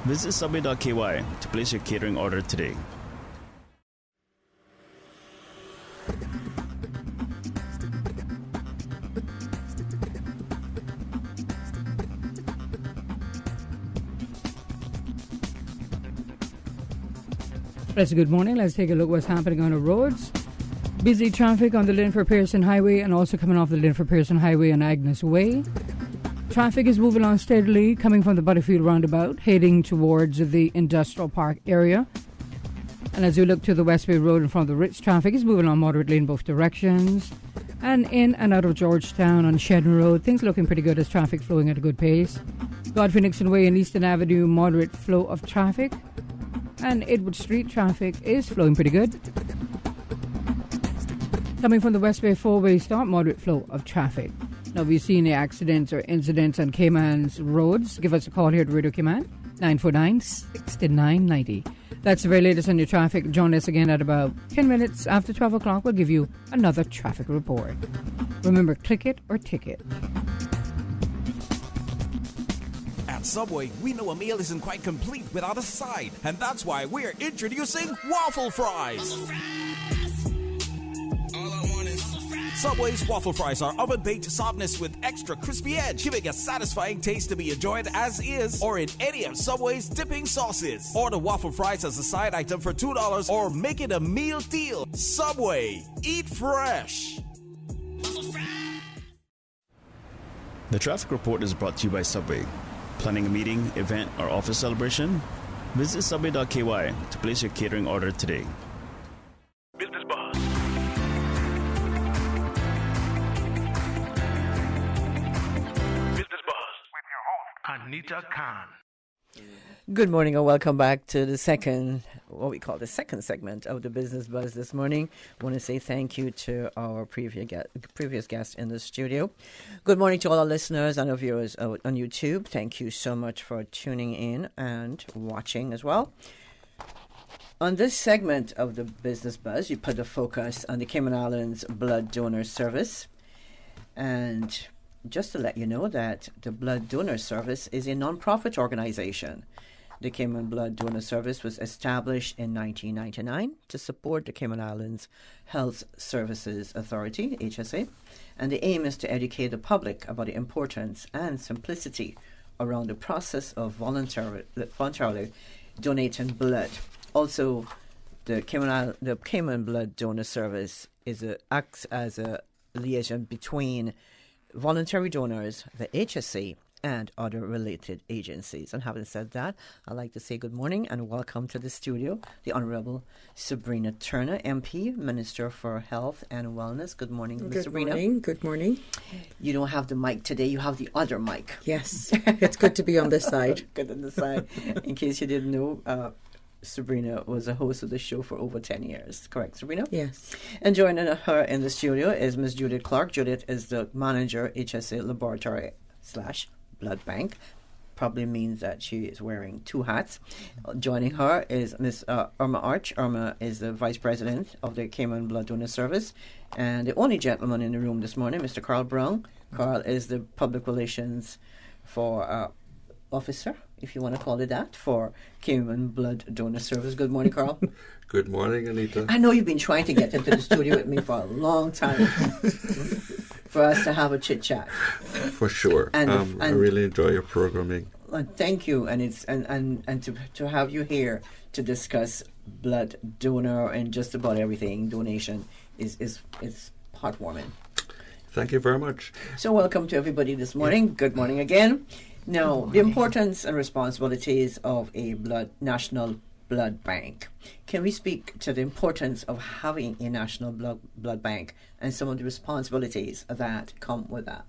Visit subway.ky to place your catering order today. Good morning. Let's take a look what's happening on the roads. Busy traffic on the Linford-Pearson Highway and also coming off the Linford-Pearson Highway on Agnes Way. Traffic is moving on steadily, coming from the Butterfield roundabout, heading towards the Industrial Park area. And as we look to the West Bay Road in front of the Ritz, traffic is moving on moderately in both directions. And in and out of Georgetown on Shedden Road, things looking pretty good as traffic flowing at a good pace. Godfrey Nixon Way and Eastern Avenue, moderate flow of traffic. And Edward Street traffic is flowing pretty good. Coming from the West Bay four-way stop, moderate flow of traffic. Now, if you see any accidents or incidents on Cayman's roads, give us a call here at Radio Cayman, 949-6990. That's the very latest on your traffic. Join us again at about 10 minutes after 12 o'clock. We'll give you another traffic report. Remember, click it or ticket. At Subway, we know a meal isn't quite complete without a side, and that's why we're introducing waffle fries. Subway's waffle fries are oven-baked softness with extra crispy edge, giving a satisfying taste to be enjoyed as is or in any of Subway's dipping sauces. Order waffle fries as a side item for $2 or make it a meal deal. Subway, eat fresh. The traffic report is brought to you by Subway. Planning a meeting, event, or office celebration? Visit subway.ky to place your catering order today. Business Buzz. Business Buzz with your host, Anita Khan. Good morning and welcome back to the second what we call the second segment of the Business Buzz this morning. I want to say thank you to our previous guest in the studio. Good morning to all our listeners and our viewers on YouTube. Thank you so much for tuning in and watching as well. On this segment of the Business Buzz, you put the focus on the Cayman Islands Blood Donor Service. And just to let you know that the Blood Donor Service is a non-profit organization. The Cayman Blood Donor Service was established in 1999 to support the Cayman Islands Health Services Authority, HSA, and the aim is to educate the public about the importance and simplicity around the process of voluntarily donating blood. Also, the Cayman Blood Donor Service acts as a liaison between voluntary donors, the HSA, and other related agencies. And having said that, I'd like to say good morning and welcome to the studio, the Honorable Sabrina Turner MP, Minister for Health and Wellness. Good morning, Ms. Sabrina. Good morning. Good morning. You don't have the mic today, you have the other mic. Yes, it's good to be on this side. Good on this side. In case you didn't know, Sabrina was a host of the show for over 10 years. Correct, Sabrina? Yes. And joining her in the studio is Ms. Judith Clark. Judith is the manager, HSA Laboratory / Blood Bank. Probably means that she is wearing two hats. Joining her is Ms. Irma Arch. Irma is the Vice President of the Cayman Blood Donor Service. And the only gentleman in the room this morning, Mr. Carl Brown. Carl is the Public Relations Officer, if you want to call it that, for Cayman Blood Donor Service. Good morning, Carl. Good morning, Anita. I know you've been trying to get into the studio with me for a long time for us to have a chit-chat. For sure. And I really enjoy your programming. Thank you. And it's and to have you here to discuss blood donor and just about everything, donation, is heartwarming. Thank you very much. So welcome to everybody this morning. Yeah. Good morning again. Now, the importance and responsibilities of a national blood bank. Can we speak to the importance of having a national blood bank and some of the responsibilities that come with that?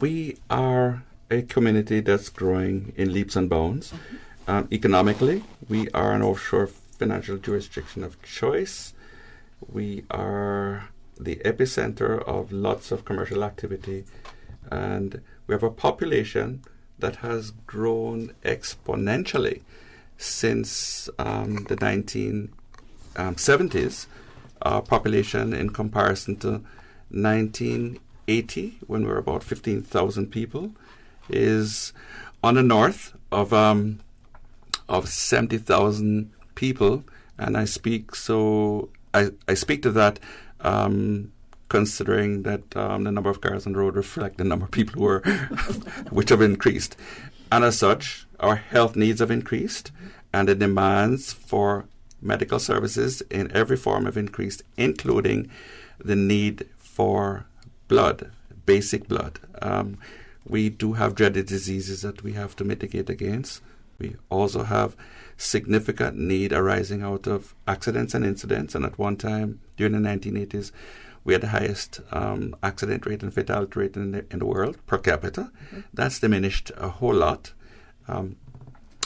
We are a community that's growing in leaps and bounds. Mm-hmm. Economically, we are an offshore financial jurisdiction of choice. We are the epicenter of lots of commercial activity. And we have a population that has grown exponentially since the 1970s. Our population, in comparison to 1980, when we were about 15,000 people, is on the north of 70,000 people. And I speak to that. Considering that the number of cars on the road reflect the number of people who are which have increased. And as such, our health needs have increased, and the demands for medical services in every form have increased, including the need for blood, basic blood. We do have dreaded diseases that we have to mitigate against. We also have significant need arising out of accidents and incidents, and at one time during the 1980s, we had the highest accident rate and fatality rate in the world per capita. Mm-hmm. That's diminished a whole lot.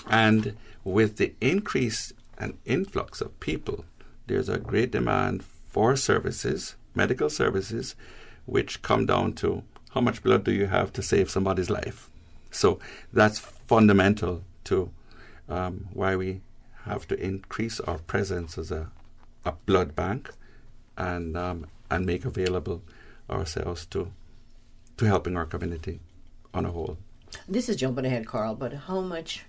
And with the increase and influx of people, there's a great demand for services, medical services, which come down to how much blood do you have to save somebody's life. So that's fundamental to why we have to increase our presence as a blood bank and make available ourselves to helping our community on a whole. This is jumping ahead, Carl, but how much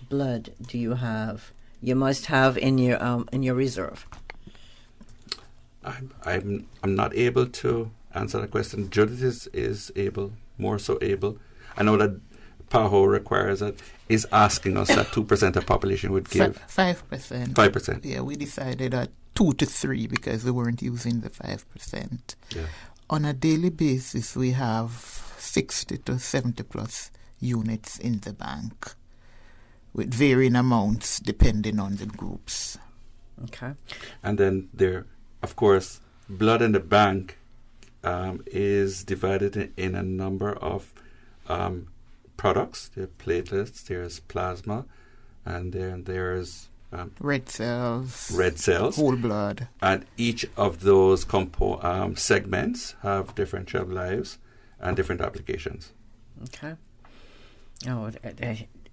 blood do you have? You must have in your reserve. I'm not able to answer that question. Judith is able, more so able. I know that PAHO is asking us that 2% of population would give 5%. 5%. Yeah, we decided at 2 to 3 because they weren't using the 5%. Yeah. On a daily basis, we have 60 to 70 plus units in the bank, with varying amounts depending on the groups. Okay. And then there, of course, blood in the bank is divided in a number of products. There are platelets, there's plasma, and then there's red cells, whole blood, and each of those segments have different shelf lives and different applications. Okay. Oh,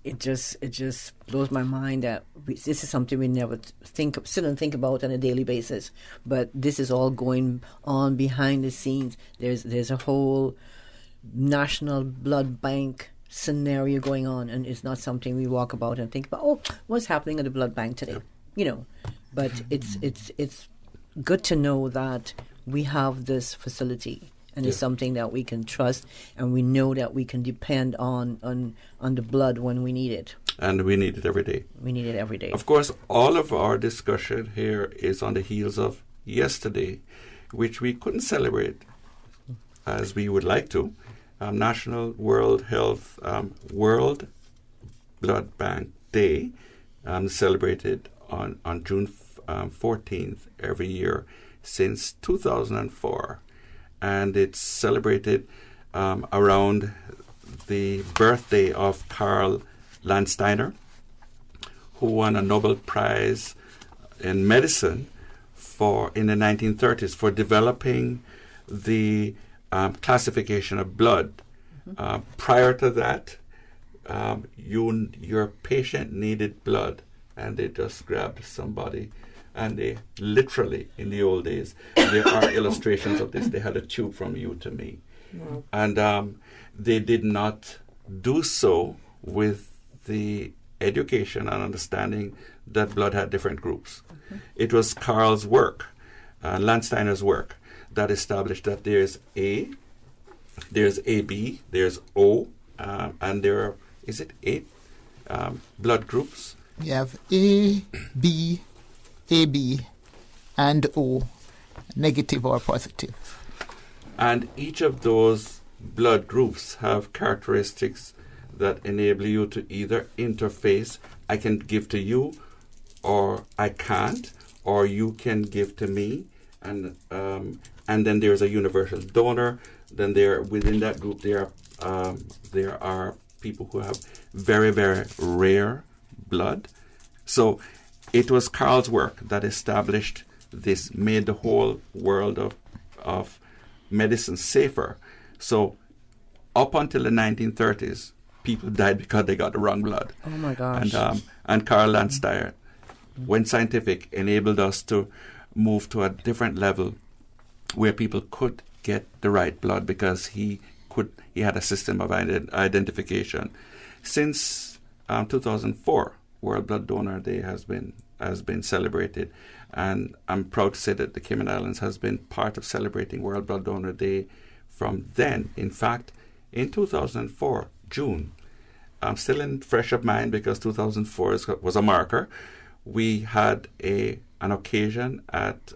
it just blows my mind that this is something we never sit and think about on a daily basis. But this is all going on behind the scenes. There's a whole national blood bank scenario going on, and it's not something we walk about and think about. Oh, what's happening at the blood bank today? But it's good to know that we have this facility. And it's something that we can trust, and we know that we can depend on the blood when we need it. And we need it every day. We need it every day. Of course, all of our discussion here is on the heels of yesterday, which we couldn't celebrate as we would like to. National World Blood Bank Day, celebrated on June 14th every year since 2004. And it's celebrated around the birthday of Karl Landsteiner, who won a Nobel Prize in medicine in the 1930s for developing the classification of blood. Prior to that, your patient needed blood, and they just grabbed somebody. And they literally, in the old days, there are illustrations of this. They had a tube from you to me. Wow. And they did not do so with the education and understanding that blood had different groups. It was Karl's work, Landsteiner's work, that established that there's A, there's AB, there's O, and there are, is it 8 blood groups? You have A, B, AB, and O, negative or positive. And each of those blood groups have characteristics that enable you to either interface. I can give to you, or I can't, or you can give to me. And then there's a universal donor. Then within that group there are people who have very, very rare blood. So it was Karl's work that established this, made the whole world of medicine safer. So up until the 1930s, people died because they got the wrong blood. Oh my gosh. And Karl Landsteiner, when scientific, enabled us to move to a different level where people could get the right blood because he had a system of identification. Since 2004, World Blood Donor Day has been celebrated, and I'm proud to say that the Cayman Islands has been part of celebrating World Blood Donor Day from then. In fact, in 2004, June, I'm still fresh of mind because 2004 was a marker. We had an occasion at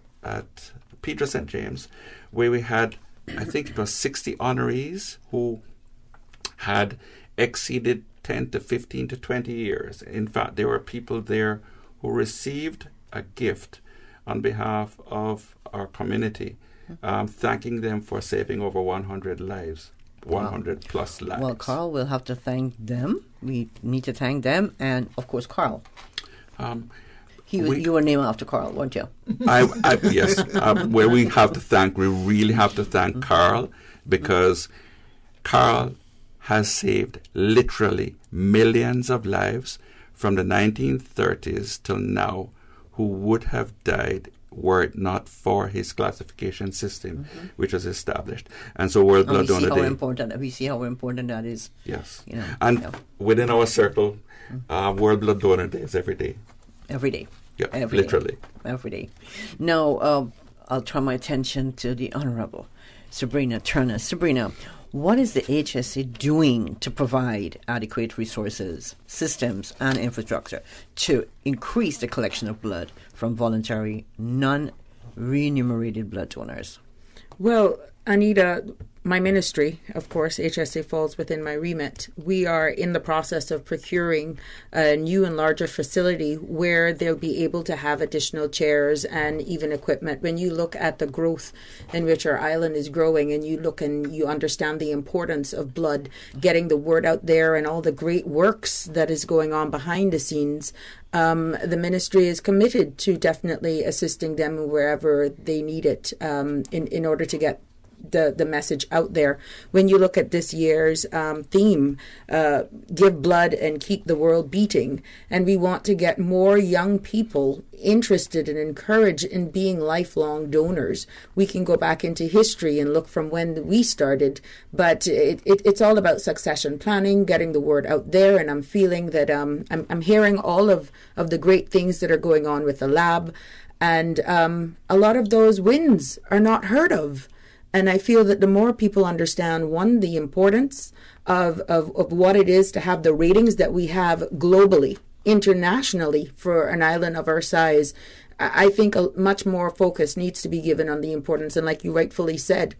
Pedro St. James where we had, I think it was 60 honorees who had exceeded 10 to 15 to 20 years. In fact, there were people there who received a gift on behalf of our community, thanking them for saving over 100 lives, 100 plus lives. Well, Karl, we'll have to thank them. We need to thank them, and of course, Karl. You were named after Karl, weren't you? Yes. Where we really have to thank Karl, because Karl has saved literally millions of lives from the 1930s till now who would have died were it not for his classification system, which was established. And so World Blood Donor Day. We see how important that is. Yes. Within our circle, World Blood Donor Day is every day. Every day. Yeah, literally. Every day. Now, I'll turn my attention to the Honorable Sabrina Turner. Sabrina, what is the HSA doing to provide adequate resources, systems, and infrastructure to increase the collection of blood from voluntary, non-re-enumerated blood donors? Well, Anita, my ministry, of course, HSA falls within my remit. We are in the process of procuring a new and larger facility where they'll be able to have additional chairs and even equipment. When you look at the growth in which our island is growing, and you look and you understand the importance of blood, getting the word out there and all the great works that is going on behind the scenes, the ministry is committed to definitely assisting them wherever they need it in order to get the message out there. When you look at this year's theme, give blood and keep the world beating, and we want to get more young people interested and encouraged in being lifelong donors. We can go back into history and look from when we started, but it's all about succession planning, getting the word out there, and I'm feeling that I'm hearing all of the great things that are going on with the lab, and a lot of those wins are not heard of. And I feel that the more people understand, one, the importance of what it is to have the ratings that we have globally, internationally, for an island of our size, I think much more focus needs to be given on the importance. And like you rightfully said,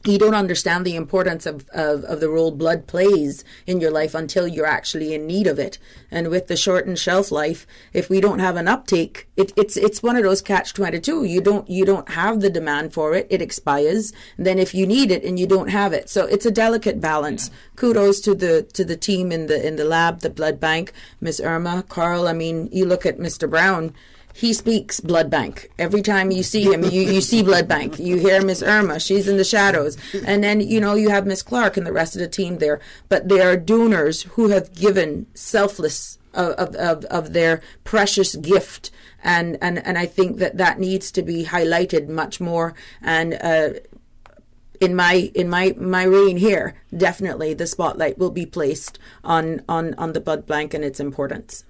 you don't understand the importance of the role blood plays in your life until you're actually in need of it. And with the shortened shelf life, if we don't have an uptake, it's one of those catch-22. You don't have the demand for it. It expires. And then if you need it and you don't have it, so it's a delicate balance. Kudos to the team in the lab, the blood bank, Miss Irma, Carl. I mean, you look at Mr. Brown. He speaks blood bank. Every time you see him, you see blood bank. You hear Miss Irma, she's in the shadows. And then, you have Miss Clark and the rest of the team there. But they are donors who have given selfless of their precious gift. And I think that needs to be highlighted much more. And in my reign here, definitely the spotlight will be placed on the blood bank and its importance.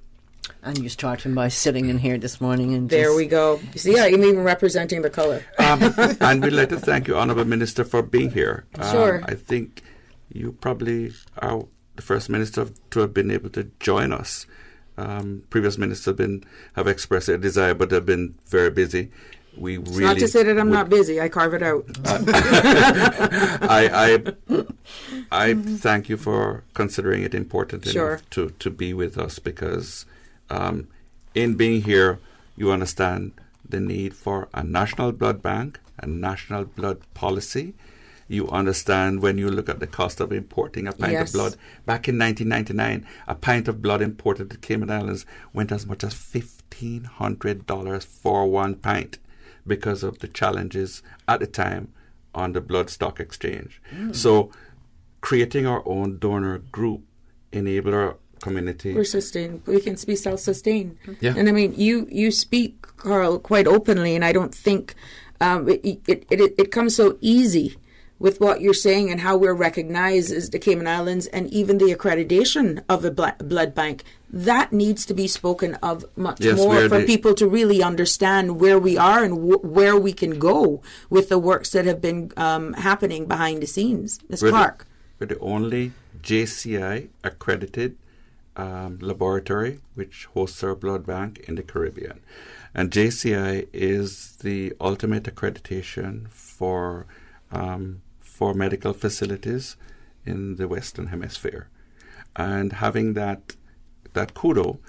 And you started by sitting in here this morning. And there we go. You see, I'm even representing the colour. And we'd like to thank you, Honourable Minister, for being here. Sure. I think you probably are the first minister to have been able to join us. Previous ministers have expressed their desire, but have been very busy. It's not to say that I'm not busy. I carve it out. I thank you for considering it important Sure. enough to be with us, because in being here, you understand the need for a national blood bank, a national blood policy. You understand when you look at the cost of importing a pint of blood. Back in 1999, a pint of blood imported to Cayman Islands went as much as $1,500 for one pint, because of the challenges at the time on the blood stock exchange. So creating our own donor group enable our community. We're sustained. We can be self-sustained. Yeah. And I mean, you speak, Carl, quite openly, and I don't think it comes so easy with what you're saying and how we're recognized as the Cayman Islands, and even the accreditation of a blood bank. That needs to be spoken of much more for people to really understand where we are and where we can go with the works that have been happening behind the scenes. Ms. Clark. We're the only JCI accredited laboratory which hosts our blood bank in the Caribbean. And JCI is the ultimate accreditation for medical facilities in the Western Hemisphere. And having that kudo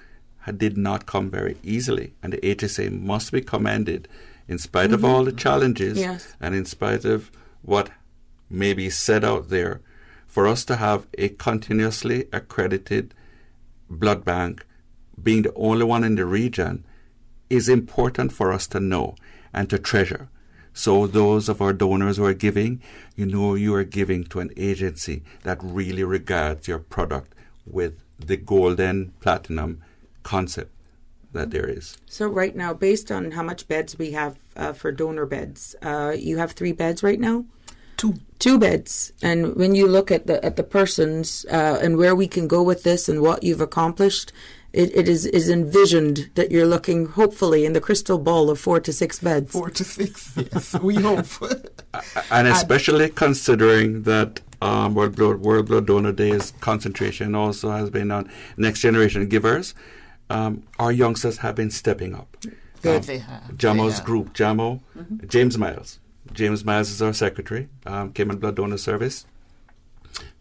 did not come very easily. And the HSA must be commended in spite of all the challenges and in spite of what may be said out there. For us to have a continuously accredited blood bank, being the only one in the region, is important for us to know and to treasure. So those of our donors who are giving, you are giving to an agency that really regards your product with the golden platinum concept that there is. So right now, based on how much beds we have for donor beds, you have 3 beds right now? 2 beds. And when you look at the persons and where we can go with this and what you've accomplished, it is envisioned that you're looking, hopefully, in the crystal ball of 4 to 6 beds. 4 to 6, yes, we hope. And especially considering that World Blood Donor Day's concentration also has been on next generation givers, our youngsters have been stepping up. Good, they have. Jamo's group, James Miles, James Miles is our secretary, Cayman Blood Donor Service.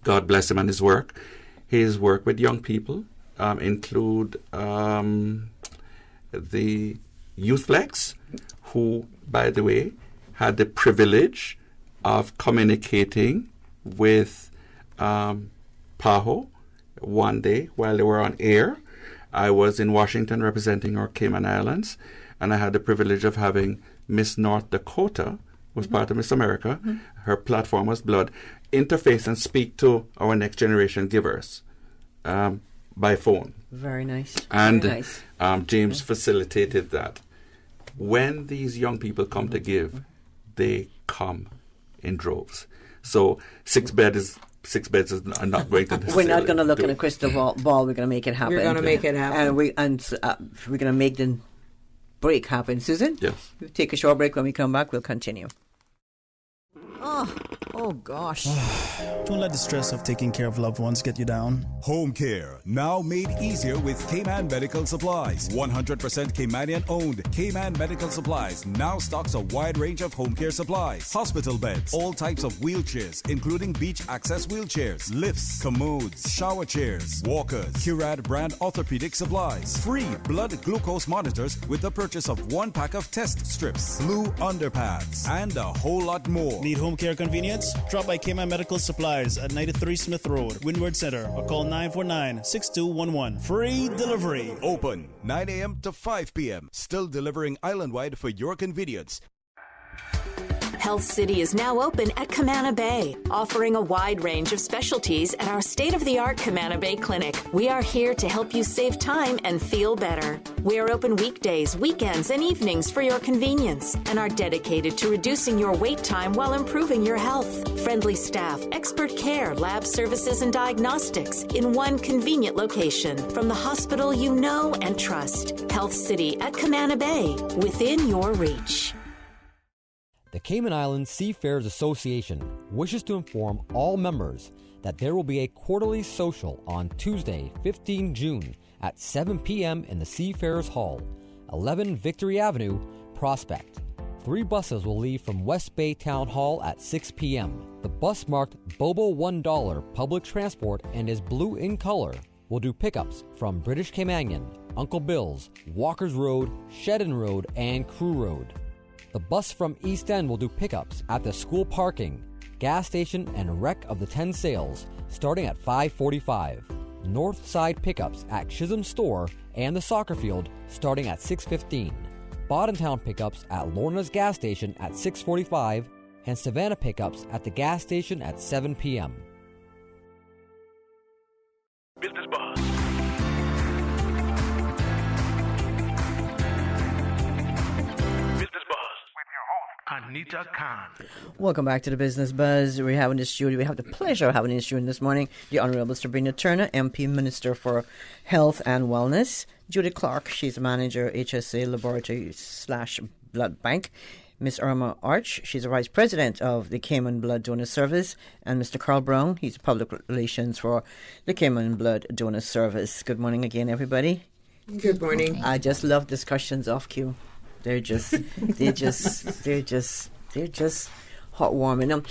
God bless him and his work. His work with young people include the Youth Flex, who, by the way, had the privilege of communicating with PAHO one day while they were on air. I was in Washington representing our Cayman Islands, and I had the privilege of having Miss North Dakota, who was part of Miss America. Her platform was Blood, interface and speak to our next generation givers by phone. Very nice. And Very nice. James facilitated that. When these young people come to give, they come in droves. So 6 beds are not going to. We're not going to look in a crystal ball. We're going to make it happen. We're going to make it happen. And we're going to make the break happen. Susan? Yes. We'll take a short break. When we come back, we'll continue. Oh gosh. Don't let the stress of taking care of loved ones get you down. Home care, now made easier with Cayman Medical Supplies. 100% Caymanian owned. Cayman Medical Supplies now stocks a wide range of home care supplies. Hospital beds, all types of wheelchairs, including beach access wheelchairs, lifts, commodes, shower chairs, walkers, Curad brand orthopedic supplies. Free blood glucose monitors with the purchase of 1 pack of test strips, blue underpads, and a whole lot more. Need home care convenience? Drop by Cayman Medical Supplies at 93 Smith Road, Windward Center, or call 949-6211. Free delivery. Open 9 a.m. to 5 p.m. Still delivering island-wide for your convenience. Health City is now open at Hamana Bay, offering a wide range of specialties at our state-of-the-art Hamana Bay Clinic. We are here to help you save time and feel better. We are open weekdays, weekends, and evenings for your convenience and are dedicated to reducing your wait time while improving your health. Friendly staff, expert care, lab services, and diagnostics in one convenient location from the hospital you know and trust. Health City at Hamana Bay, within your reach. The Cayman Islands Seafarers Association wishes to inform all members that there will be a quarterly social on Tuesday, 15 June at 7 p.m. in the Seafarers Hall, 11 Victory Avenue, Prospect. 3 buses will leave from West Bay Town Hall at 6 p.m. The bus marked Bobo $1 public transport and is blue in color will do pickups from British Caymanian, Uncle Bill's, Walker's Road, Shedden Road, and Crew Road. The bus from East End will do pickups at the school parking, gas station, and wreck of the 10 Sails, starting at 5:45. North side pickups at Chisholm Store and the soccer field, starting at 6:15. Boddentown pickups at Lorna's gas station at 6:45, and Savannah pickups at the gas station at 7 p.m. Business Buzz. Business Buzz with your host, Anita Khan. Welcome back to the Business Buzz. We have in the studio, we have the pleasure of having in the studio this morning the Honourable Sabrina Turner MP, Minister for Health and Wellness. Judy Clark, she's manager, HSA Laboratory / Blood Bank. Miss Irma Arch, she's a Vice President of the Cayman Blood Donor Service. And Mr. Carl Brown, he's Public Relations for the Cayman Blood Donor Service. Good morning again, everybody. Good morning. I just love discussions off cue. They're just heartwarming.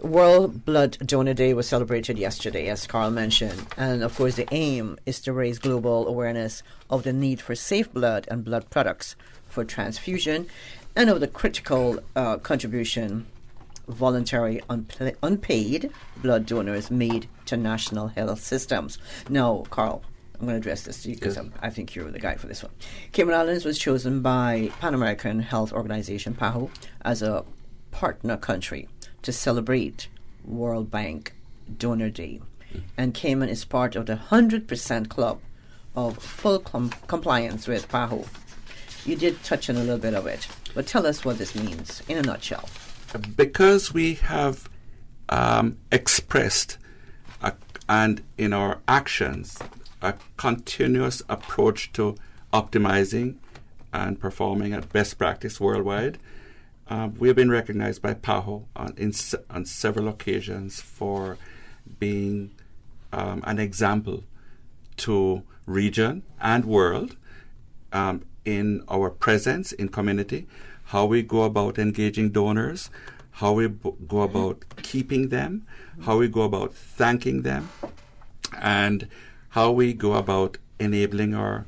World Blood Donor Day was celebrated yesterday, as Carl mentioned. And, of course, the aim is to raise global awareness of the need for safe blood and blood products for transfusion and of the critical contribution voluntary unpaid blood donors made to national health systems. Now, Carl, I'm going to address this to you because I think you're the guy for this one. Cayman Islands was chosen by Pan American Health Organization, PAHO, as a partner country to celebrate World Bank Donor Day. And Cayman is part of the 100% club of full compliance with PAHO. You did touch on a little bit of it, but tell us what this means in a nutshell. Because we have expressed and in our actions a continuous approach to optimizing and performing at best practice worldwide, we have been recognized by PAHO on several occasions for being an example to region and world in our presence in community, how we go about engaging donors, how we go about keeping them, how we go about thanking them, and how we go about enabling our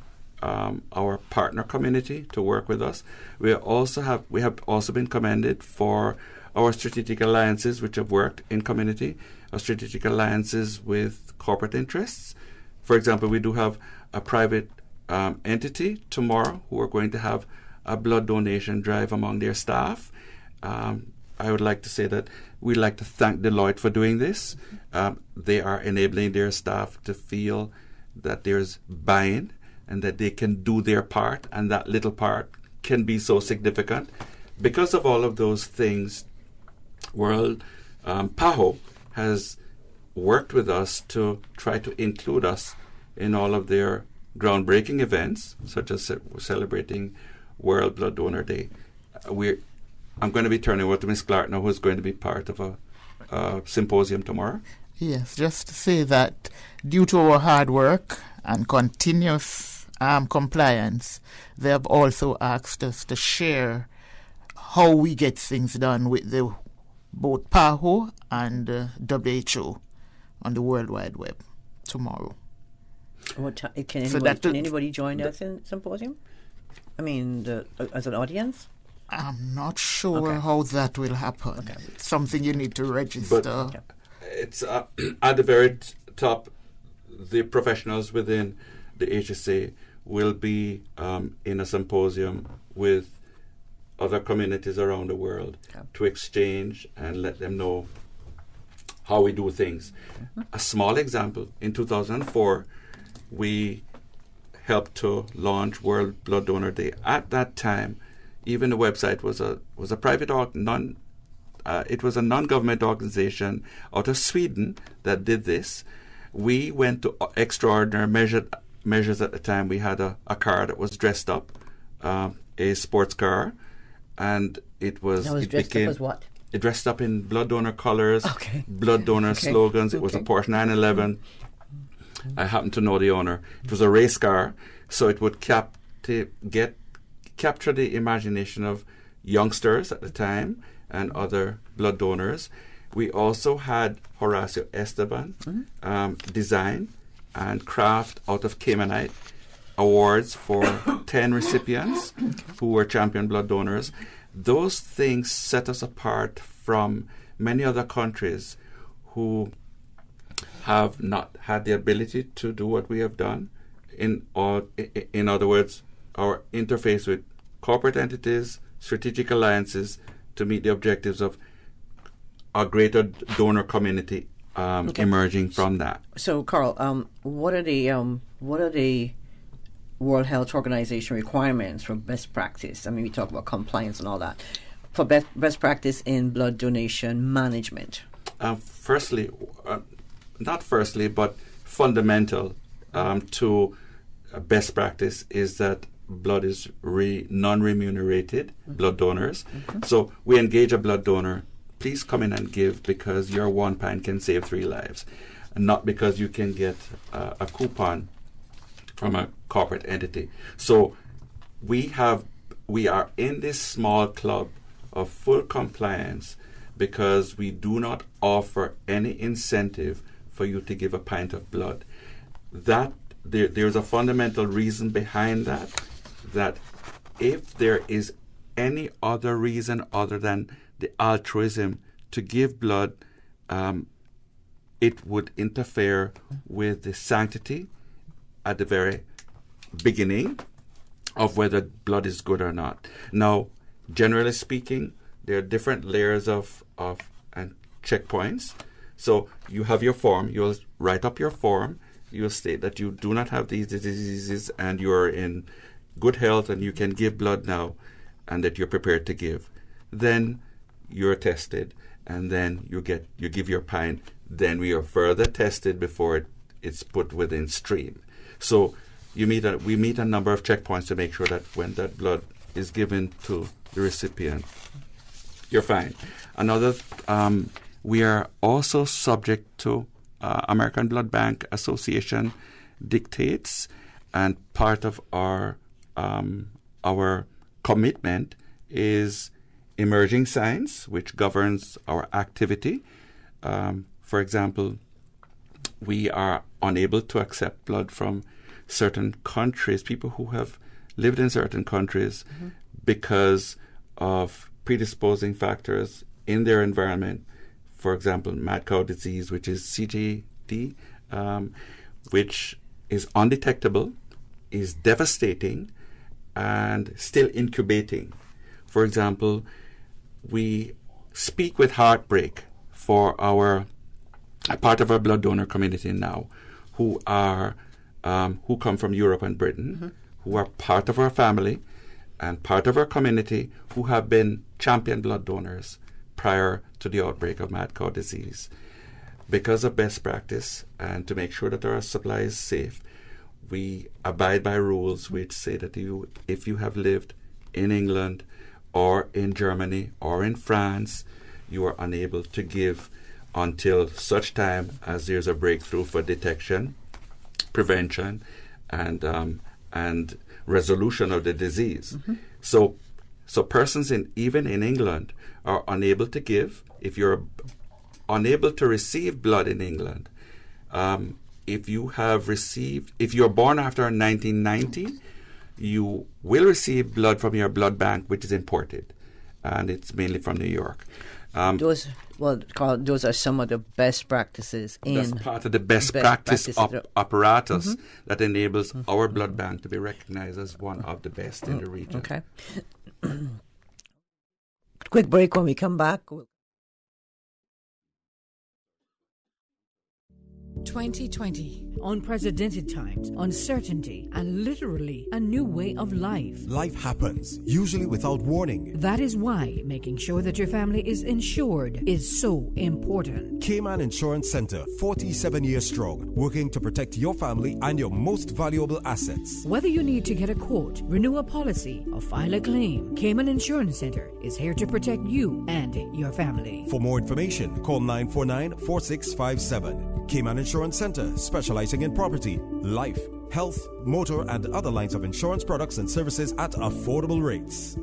partner community to work with us. We have also been commended for our strategic alliances, which have worked in community, our strategic alliances with corporate interests. For example, we do have a private entity tomorrow who are going to have a blood donation drive among their staff. I would like to say that we'd like to thank Deloitte for doing this. They are enabling their staff to feel that there's buy-in and that they can do their part, and that little part can be so significant. Because of all of those things, PAHO has worked with us to try to include us in all of their groundbreaking events, such as celebrating World Blood Donor Day. I'm going to be turning over to Ms. Clark now, who's going to be part of a symposium tomorrow. Yes, just to say that due to our hard work and continuous compliance, they have also asked us to share how we get things done with both PAHO and WHO on the World Wide Web tomorrow. Can anybody join that symposium? I mean, as an audience? I'm not sure how that will happen. Okay. It's something you need to register. But it's at the very top. The professionals within the HSA will be in a symposium with other communities around the world to exchange and let them know how we do things. A small example, in 2004, we helped to launch World Blood Donor Day. At that time, even the website was a private it was a non-government organization out of Sweden that did this. We went to extraordinary measures at the time. We had a car that was dressed up, a sports car, and it became up as what? It dressed up in blood donor colors, blood donor slogans. It was a Porsche 911. I happen to know the owner. It was a race car, so it would capture the imagination of youngsters at the time and other blood donors. We also had Horacio Esteban design and craft out of Caymanite awards for 10 recipients who were champion blood donors. Those things set us apart from many other countries who have not had the ability to do what we have done. In other words, our interface with corporate entities, strategic alliances to meet the objectives of a greater donor community emerging from that. So, Carl, what are the World Health Organization requirements for best practice? I mean, we talk about compliance and all that. For best practice in blood donation management. But fundamental to best practice is that blood is non-remunerated blood donors. So we engage a blood donor. Please come in and give because your 1 pint can save 3 lives, and not because you can get a coupon from a corporate entity. So we are in this small club of full compliance because we do not offer any incentive for you to give a pint of blood. That there's a fundamental reason behind that if there is any other reason other than the altruism to give blood, it would interfere with the sanctity at the very beginning of whether blood is good or not. Now, generally speaking, there are different layers of and checkpoints. So you have your form. You'll write up your form. You'll state that you do not have these diseases and you are in good health and you can give blood now and that you're prepared to give. Then you're tested and then you give your pint. Then we are further tested before it's put within stream. So we meet a number of checkpoints to make sure that when that blood is given to the recipient, you're fine. Another, we are also subject to American Blood Bank Association dictates, and part of our commitment is emerging science, which governs our activity. For example, we are unable to accept blood from certain countries, people who have lived in certain countries, because of predisposing factors in their environment. For example, mad cow disease, which is CGD, which is undetectable, is devastating, and still incubating. For example, we speak with heartbreak for a part of our blood donor community now, who come from Europe and Britain, who are part of our family and part of our community, who have been champion blood donors prior to the outbreak of mad cow disease. Because of best practice and to make sure that our supply is safe, we abide by rules which say that if you have lived in England or in Germany or in France, you are unable to give until such time as there's a breakthrough for detection, prevention, and resolution of the disease. So persons even in England are unable to give. If you're unable to receive blood in England, if you're born after 1990, you will receive blood from your blood bank, which is imported, and it's mainly from New York. Those are some of the best practices. That's part of the best practice apparatus that enables our blood bank to be recognized as one of the best in the region. Okay. Quick break. When we come back. 2020, unprecedented times, uncertainty, and literally a new way of life. Life happens, usually without warning. That is why making sure that your family is insured is so important. Cayman Insurance Center, 47 years strong, working to protect your family and your most valuable assets. Whether you need to get a quote, renew a policy, or file a claim, Cayman Insurance Center is here to protect you and your family. For more information, call 949-4657. Cayman Insurance Center, specializing in property, life, health, motor, and other lines of insurance products and services at affordable rates.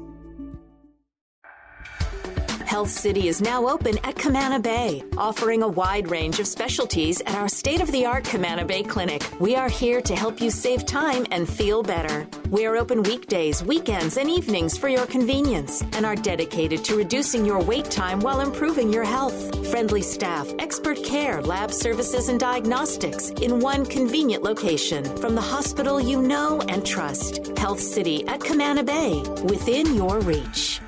Health City is now open at Hamana Bay, offering a wide range of specialties at our state-of-the-art Hamana Bay Clinic. We are here to help you save time and feel better. We are open weekdays, weekends, and evenings for your convenience and are dedicated to reducing your wait time while improving your health. Friendly staff, expert care, lab services, and diagnostics in one convenient location from the hospital you know and trust. Health City at Hamana Bay, within your reach.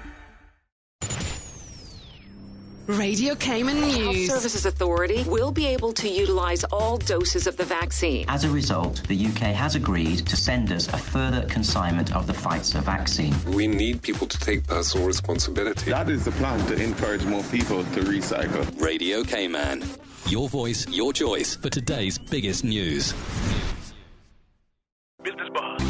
Radio Cayman News. The Health Services Authority will be able to utilise all doses of the vaccine. As a result, the UK has agreed to send us a further consignment of the Pfizer vaccine. We need people to take personal responsibility. That is the plan, to encourage more people to recycle. Radio Cayman. Your voice, your choice for today's biggest news. Business Buzz.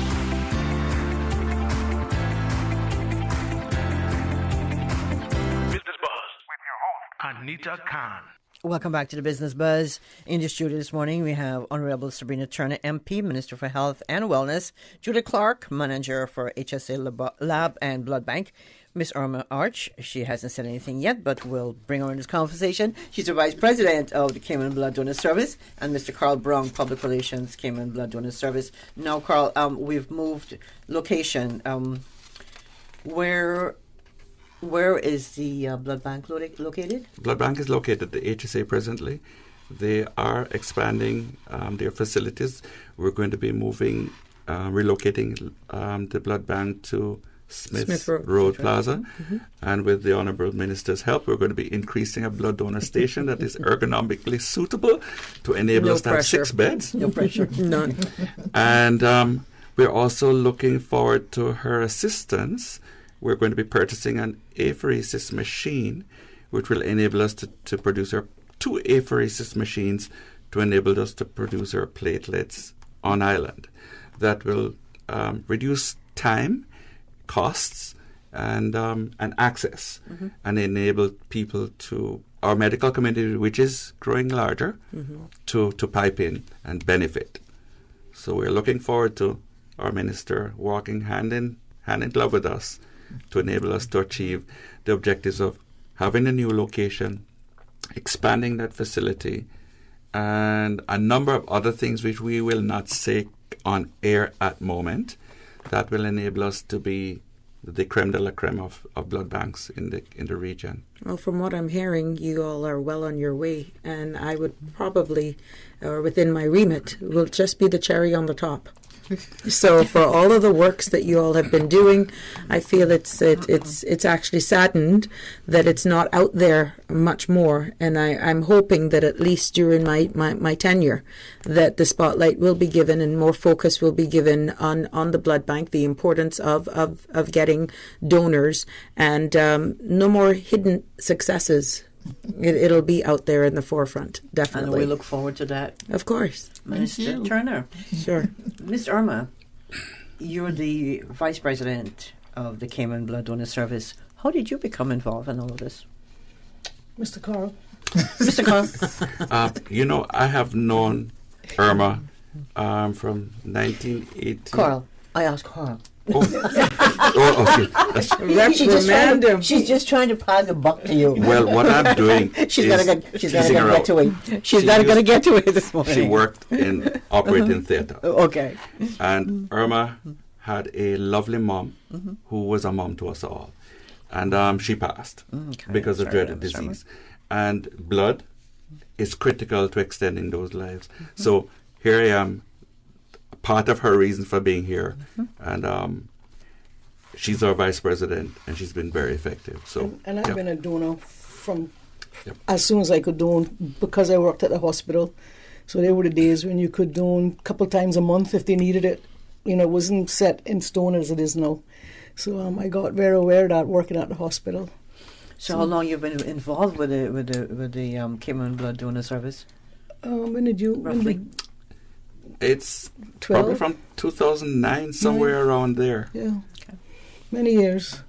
Anita Khan. Welcome back to the Business Buzz. In the studio this morning, we have Honorable Sabrina Turner MP, Minister for Health and Wellness, Julie Clark, Manager for HSA Lab and Blood Bank, Miss Irma Arch. She hasn't said anything yet, but we'll bring her in this conversation. She's the Vice President of the Cayman Blood Donor Service, and Mr. Carl Brown, Public Relations, Cayman Blood Donor Service. Now, Carl, we've moved location. Where is the blood bank located? Blood bank is located at the HSA presently. They are expanding their facilities. We're going to be relocating the blood bank to Smith Road Plaza. And with the Honourable Minister's help, we're going to be increasing a blood donor station that is ergonomically suitable to enable us to have 6 beds. No pressure. None. And we're also looking forward to her assistance. We're going to be purchasing an apheresis machine, which will enable us to produce our 2 apheresis machines to enable us to produce our platelets on island. That will reduce time, costs, and access, and enable people to our medical community, which is growing larger, to pipe in and benefit. So we're looking forward to our minister walking hand in glove with us to enable us to achieve the objectives of having a new location, expanding that facility, and a number of other things which we will not say on air at the moment that will enable us to be the creme de la creme of blood banks in the region. Well, from what I'm hearing, you all are well on your way, and I would probably, or within my remit, will just be the cherry on the top. So for all of the works that you all have been doing, I feel it's actually saddened that it's not out there much more. And I'm hoping that at least during my tenure, that the spotlight will be given and more focus will be given on the blood bank, the importance of getting donors, and no more hidden successes. It'll be out there in the forefront, definitely. And we look forward to that. Of course. Minister Turner. Sure. Ms. Irma, you're the Vice President of the Cayman Blood Donor Service. How did you become involved in all of this? Mr. Carl. Mr. Carl. I have known Irma from 1980. Carl. I asked Carl. Okay. She's just trying to pass the buck to you. Well, what I'm doing she's got to get to it. She's got to get to it this morning. She worked in operating theatre. Okay. And Irma had a lovely mom who was a mom to us all. And she passed because of dreaded disease. And blood is critical to extending those lives. So here I am, part of her reason for being here, and she's our vice president, and she's been very effective. So, and I've been a donor from as soon as I could donate, because I worked at the hospital. So there were the days when you could donate a couple of times a month if they needed it. It wasn't set in stone as it is now. So I got very aware of that working at the hospital. So how long you've been involved with the Cayman Blood Donor Service? When did you roughly? It's 12? Probably from 2009, somewhere around there. Yeah, many years.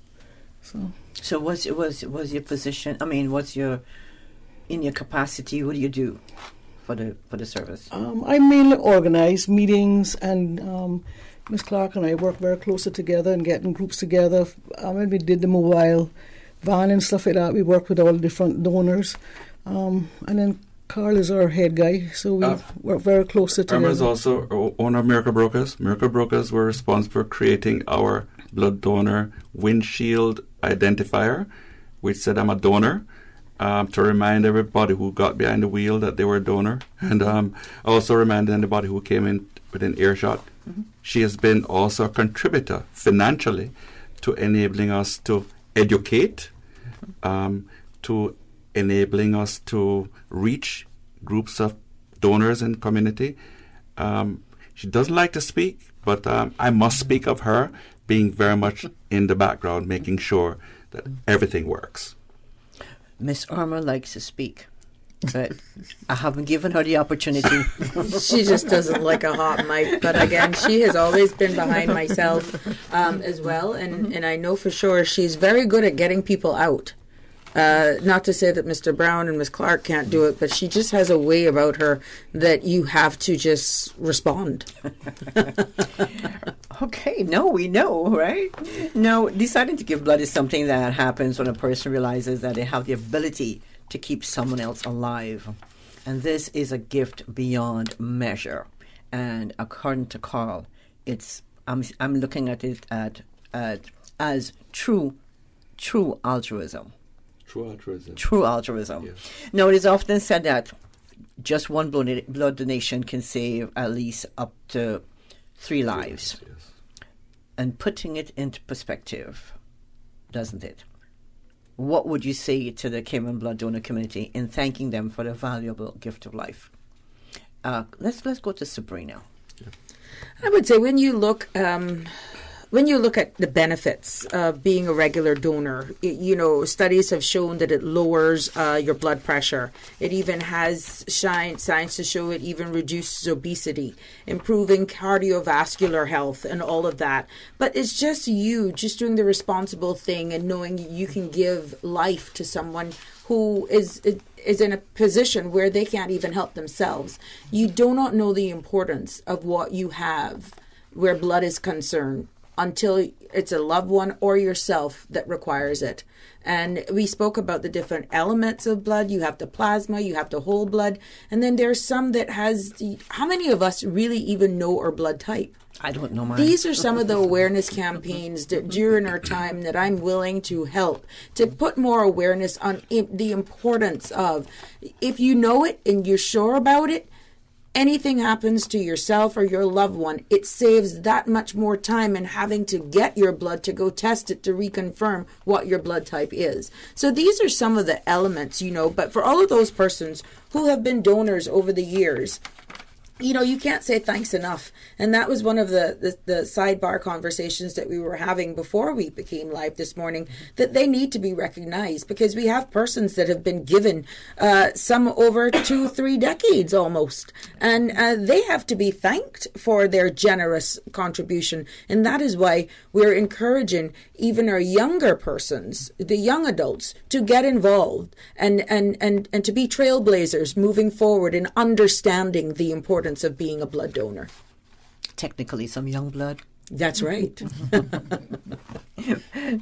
So what's your position? I mean, in your capacity? What do you do for the service? I mainly organise meetings, and Ms. Clark and I work very closely together and getting groups together. When we did the mobile van and stuff like that, we worked with all the different donors, and then Carl is our head guy, so we work very closely together. Irma is also owner of Miracle Brokers. Miracle Brokers were responsible for creating our blood donor windshield identifier, which said I'm a donor, to remind everybody who got behind the wheel that they were a donor, and also remind anybody who came in within earshot. She has been also a contributor financially to enabling us to educate, to enabling us to reach groups of donors in community. She doesn't like to speak, but I must speak of her being very much in the background, making sure that everything works. Miss Irma likes to speak, but I haven't given her the opportunity. She just doesn't like a hot mic. But again, she has always been behind myself as well, and I know for sure she's very good at getting people out. Not to say that Mr. Brown and Ms. Clark can't do it, but she just has a way about her that you have to just respond. Okay, no, we know, right? No, deciding to give blood is something that happens when a person realizes that they have the ability to keep someone else alive. And this is a gift beyond measure. And according to Carl, I'm looking at it as true altruism. True altruism. Yes. Now, it is often said that just one blood donation can save at least up to 3 lives. Yes. And putting it into perspective, doesn't it? What would you say to the Cayman blood donor community in thanking them for the valuable gift of life? Let's go to Sabrina. Yeah. I would say when you look at the benefits of being a regular donor, studies have shown that it lowers your blood pressure. It even has science to show it even reduces obesity, improving cardiovascular health and all of that. But it's just doing the responsible thing and knowing you can give life to someone who is in a position where they can't even help themselves. You do not know the importance of what you have where blood is concerned. until it's a loved one or yourself that requires it. And we spoke about the different elements of blood. You have the plasma, you have the whole blood, and then there's some that has how many of us really even know our blood type? I don't know mine. These are some of the awareness campaigns that during our time that I'm willing to help to put more awareness on the importance of, if you know it and you're sure about it, anything happens to yourself or your loved one, it saves that much more time in having to get your blood to go test it to reconfirm what your blood type is. So these are some of the elements, but for all of those persons who have been donors over the years, you can't say thanks enough. And that was one of the sidebar conversations that we were having before we became live this morning, that they need to be recognized, because we have persons that have been given some over 2-3 decades almost. And they have to be thanked for their generous contribution. And that is why we're encouraging even our younger persons, the young adults, to get involved and to be trailblazers moving forward in understanding the importance of being a blood donor. Technically, some young blood. That's right.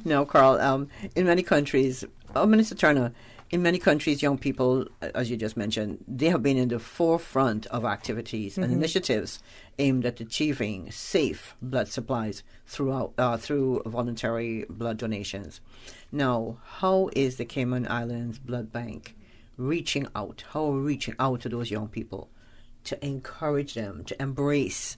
Now, Carl, in many countries, Minister Turner, in many countries, young people, as you just mentioned, they have been in the forefront of activities and initiatives aimed at achieving safe blood supplies through voluntary blood donations. Now, how is the Cayman Islands Blood Bank reaching out? How are we reaching out to those young people to encourage them to embrace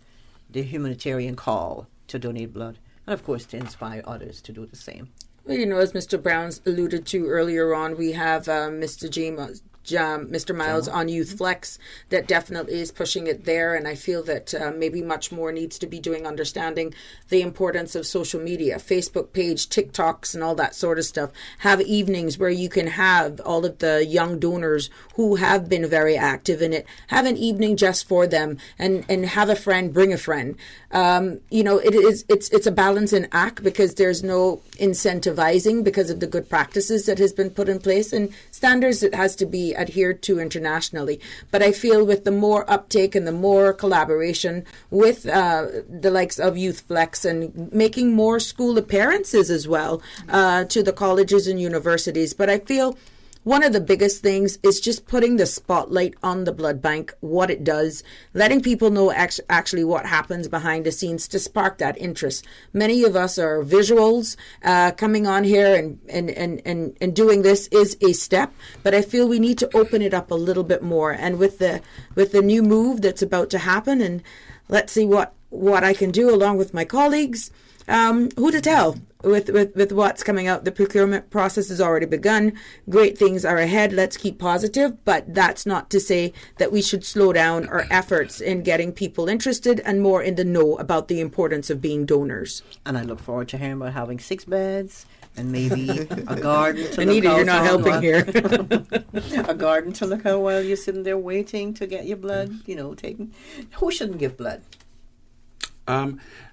the humanitarian call to donate blood, and of course to inspire others to do the same? Well, as Mr. Brown's alluded to earlier on, we have Mr. Miles on Youth Flex that definitely is pushing it there, and I feel that maybe much more needs to be doing, understanding the importance of social media, Facebook page, TikToks and all that sort of stuff. Have evenings where you can have all of the young donors who have been very active in it, have an evening just for them, and have a friend, bring a friend. It's a balancing act, because there's no incentivizing because of the good practices that has been put in place and standards that has to be adhered to internationally. But I feel with the more uptake and the more collaboration with the likes of Youth Flex and making more school appearances as well to the colleges and universities. But I feel one of the biggest things is just putting the spotlight on the blood bank, what it does, letting people know actually what happens behind the scenes to spark that interest. Many of us are visuals. Coming on here and doing this is a step, but I feel we need to open it up a little bit more. And with the new move that's about to happen, and let's see what I can do along with my colleagues. Who to tell? With what's coming out, the procurement process has already begun. Great things are ahead. Let's keep positive, but that's not to say that we should slow down our efforts in getting people interested and more in the know about the importance of being donors. And I look forward to hearing about having 6 beds and maybe a garden to Anita, look out you're not helping here. A garden to look out while you're sitting there waiting to get your blood, taken. Who shouldn't give blood?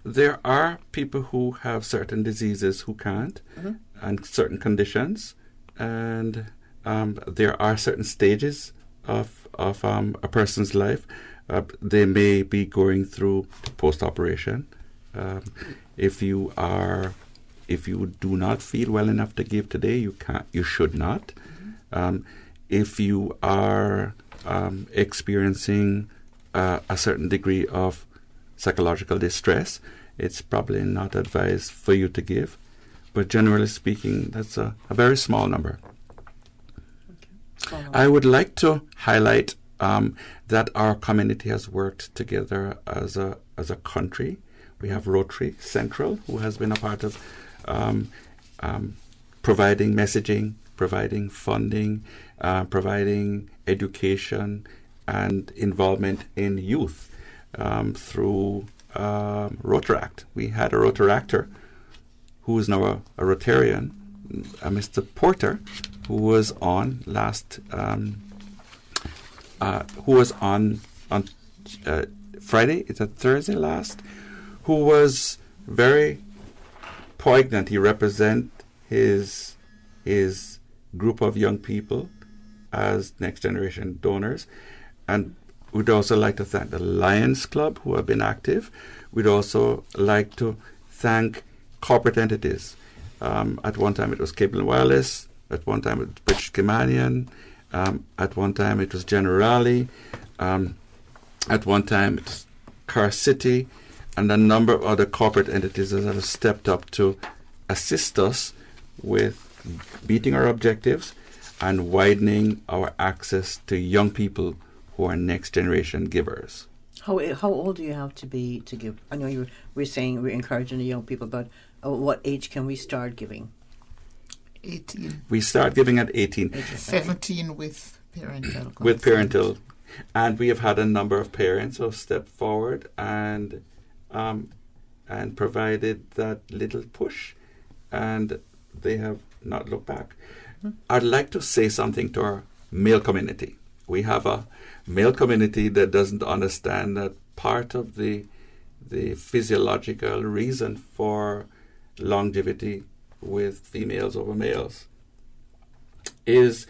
There are people who have certain diseases who can't, and certain conditions, and there are certain stages of a person's life. They may be going through post-operation. If you do not feel well enough to give today, you should not. If you are experiencing a certain degree of psychological distress, it's probably not advised for you to give. But generally speaking, that's a very small number. Okay. I would like to highlight that our community has worked together as a country. We have Rotary Central, who has been a part of providing messaging, providing funding, providing education and involvement in youth. Through Rotaract. We had a Rotaractor who is now a Rotarian, Mr. Porter, who was on Friday, it's a Thursday last, who was very poignant. He represents his group of young people as next generation donors, and we'd also like to thank the Lions Club, who have been active. We'd also like to thank corporate entities. At one time it was Cable and Wireless. At one time it was British Caymanian. At one time it was Generali. At one time it was Car City. And a number of other corporate entities that have stepped up to assist us with meeting our objectives and widening our access to young people who are next generation givers. How old do you have to be to give? I know we're saying we're encouraging the young people, but what age can we start giving? 18. We start giving at 18. 17 with parental. With parental. And we have had a number of parents who have stepped forward and provided that little push, and they have not looked back. Mm-hmm. I'd like to say something to our male community. We have a male community that doesn't understand that part of the physiological reason for longevity with females over males is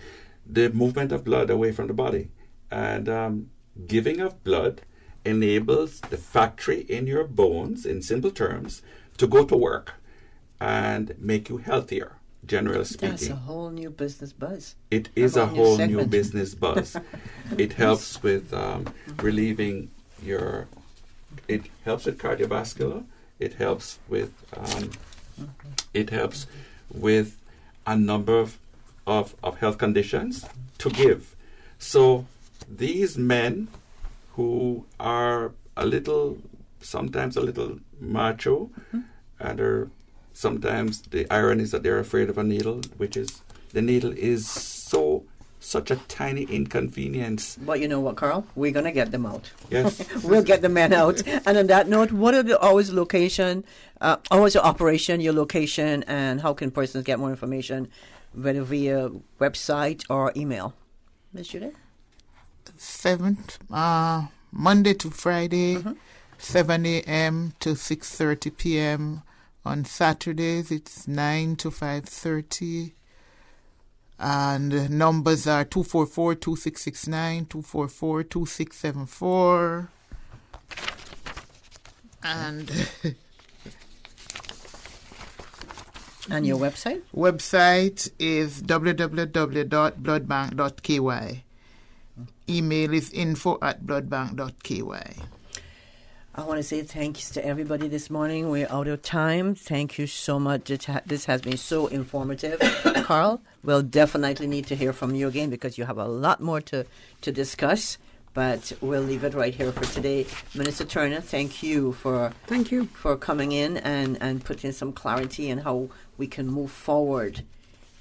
the movement of blood away from the body. And giving of blood enables the factory in your bones, in simple terms, to go to work and make you healthier, generally speaking. That's a whole new business buzz. It is a whole new business buzz. It helps with relieving your... It helps with cardiovascular. It helps with... It helps with a number of health conditions to give. So these men who are sometimes a little macho, and are sometimes the irony is that they're afraid of a needle, which is the needle is such a tiny inconvenience. But you know what, Carl? We're gonna get them out. Yes, we'll get the men out. And on that note, what are the hours, location, hours of operation, your location, and how can persons get more information, whether via website or email? Ms. Judith? 7th, Monday to Friday, 7 a.m. to 6:30 p.m. On Saturdays, it's 9 to 5:30. And numbers are 244-2669, 244-2674. And and your website? Website is www.bloodbank.ky. Email is info@bloodbank.ky. I want to say thanks to everybody this morning. We're out of time. Thank you so much. This has been so informative. Carl, we'll definitely need to hear from you again because you have a lot more to discuss. But we'll leave it right here for today. Minister Turner, thank you for coming in and putting some clarity in how we can move forward,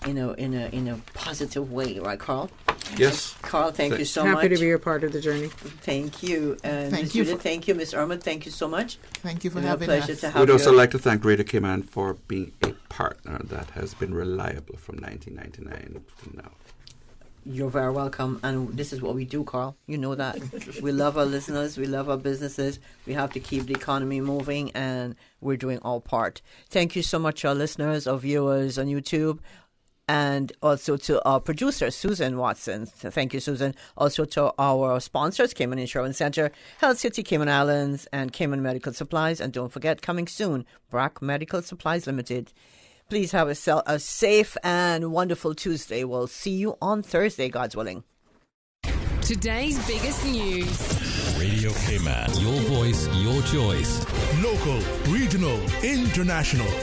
in a positive way, right, Carl? Yes. Carl, thank you so much. Happy to be a part of the journey. Thank you. Ms. Judith, thank you. Ms. Irma, thank you so much. Thank you for having us. We'd also like to thank Radio Cayman for being a partner that has been reliable from 1999 to now. You're very welcome. And this is what we do, Carl. You know that. We love our listeners. We love our businesses. We have to keep the economy moving, and we're doing our part. Thank you so much, our listeners, our viewers on YouTube. And also to our producer, Susan Watson. Thank you, Susan. Also to our sponsors, Cayman Insurance Center, Health City Cayman Islands, and Cayman Medical Supplies. And don't forget, coming soon, BRAC Medical Supplies Limited. Please have a safe and wonderful Tuesday. We'll see you on Thursday, God's willing. Today's biggest news. Radio Cayman. Your voice, your choice. Local, regional, international.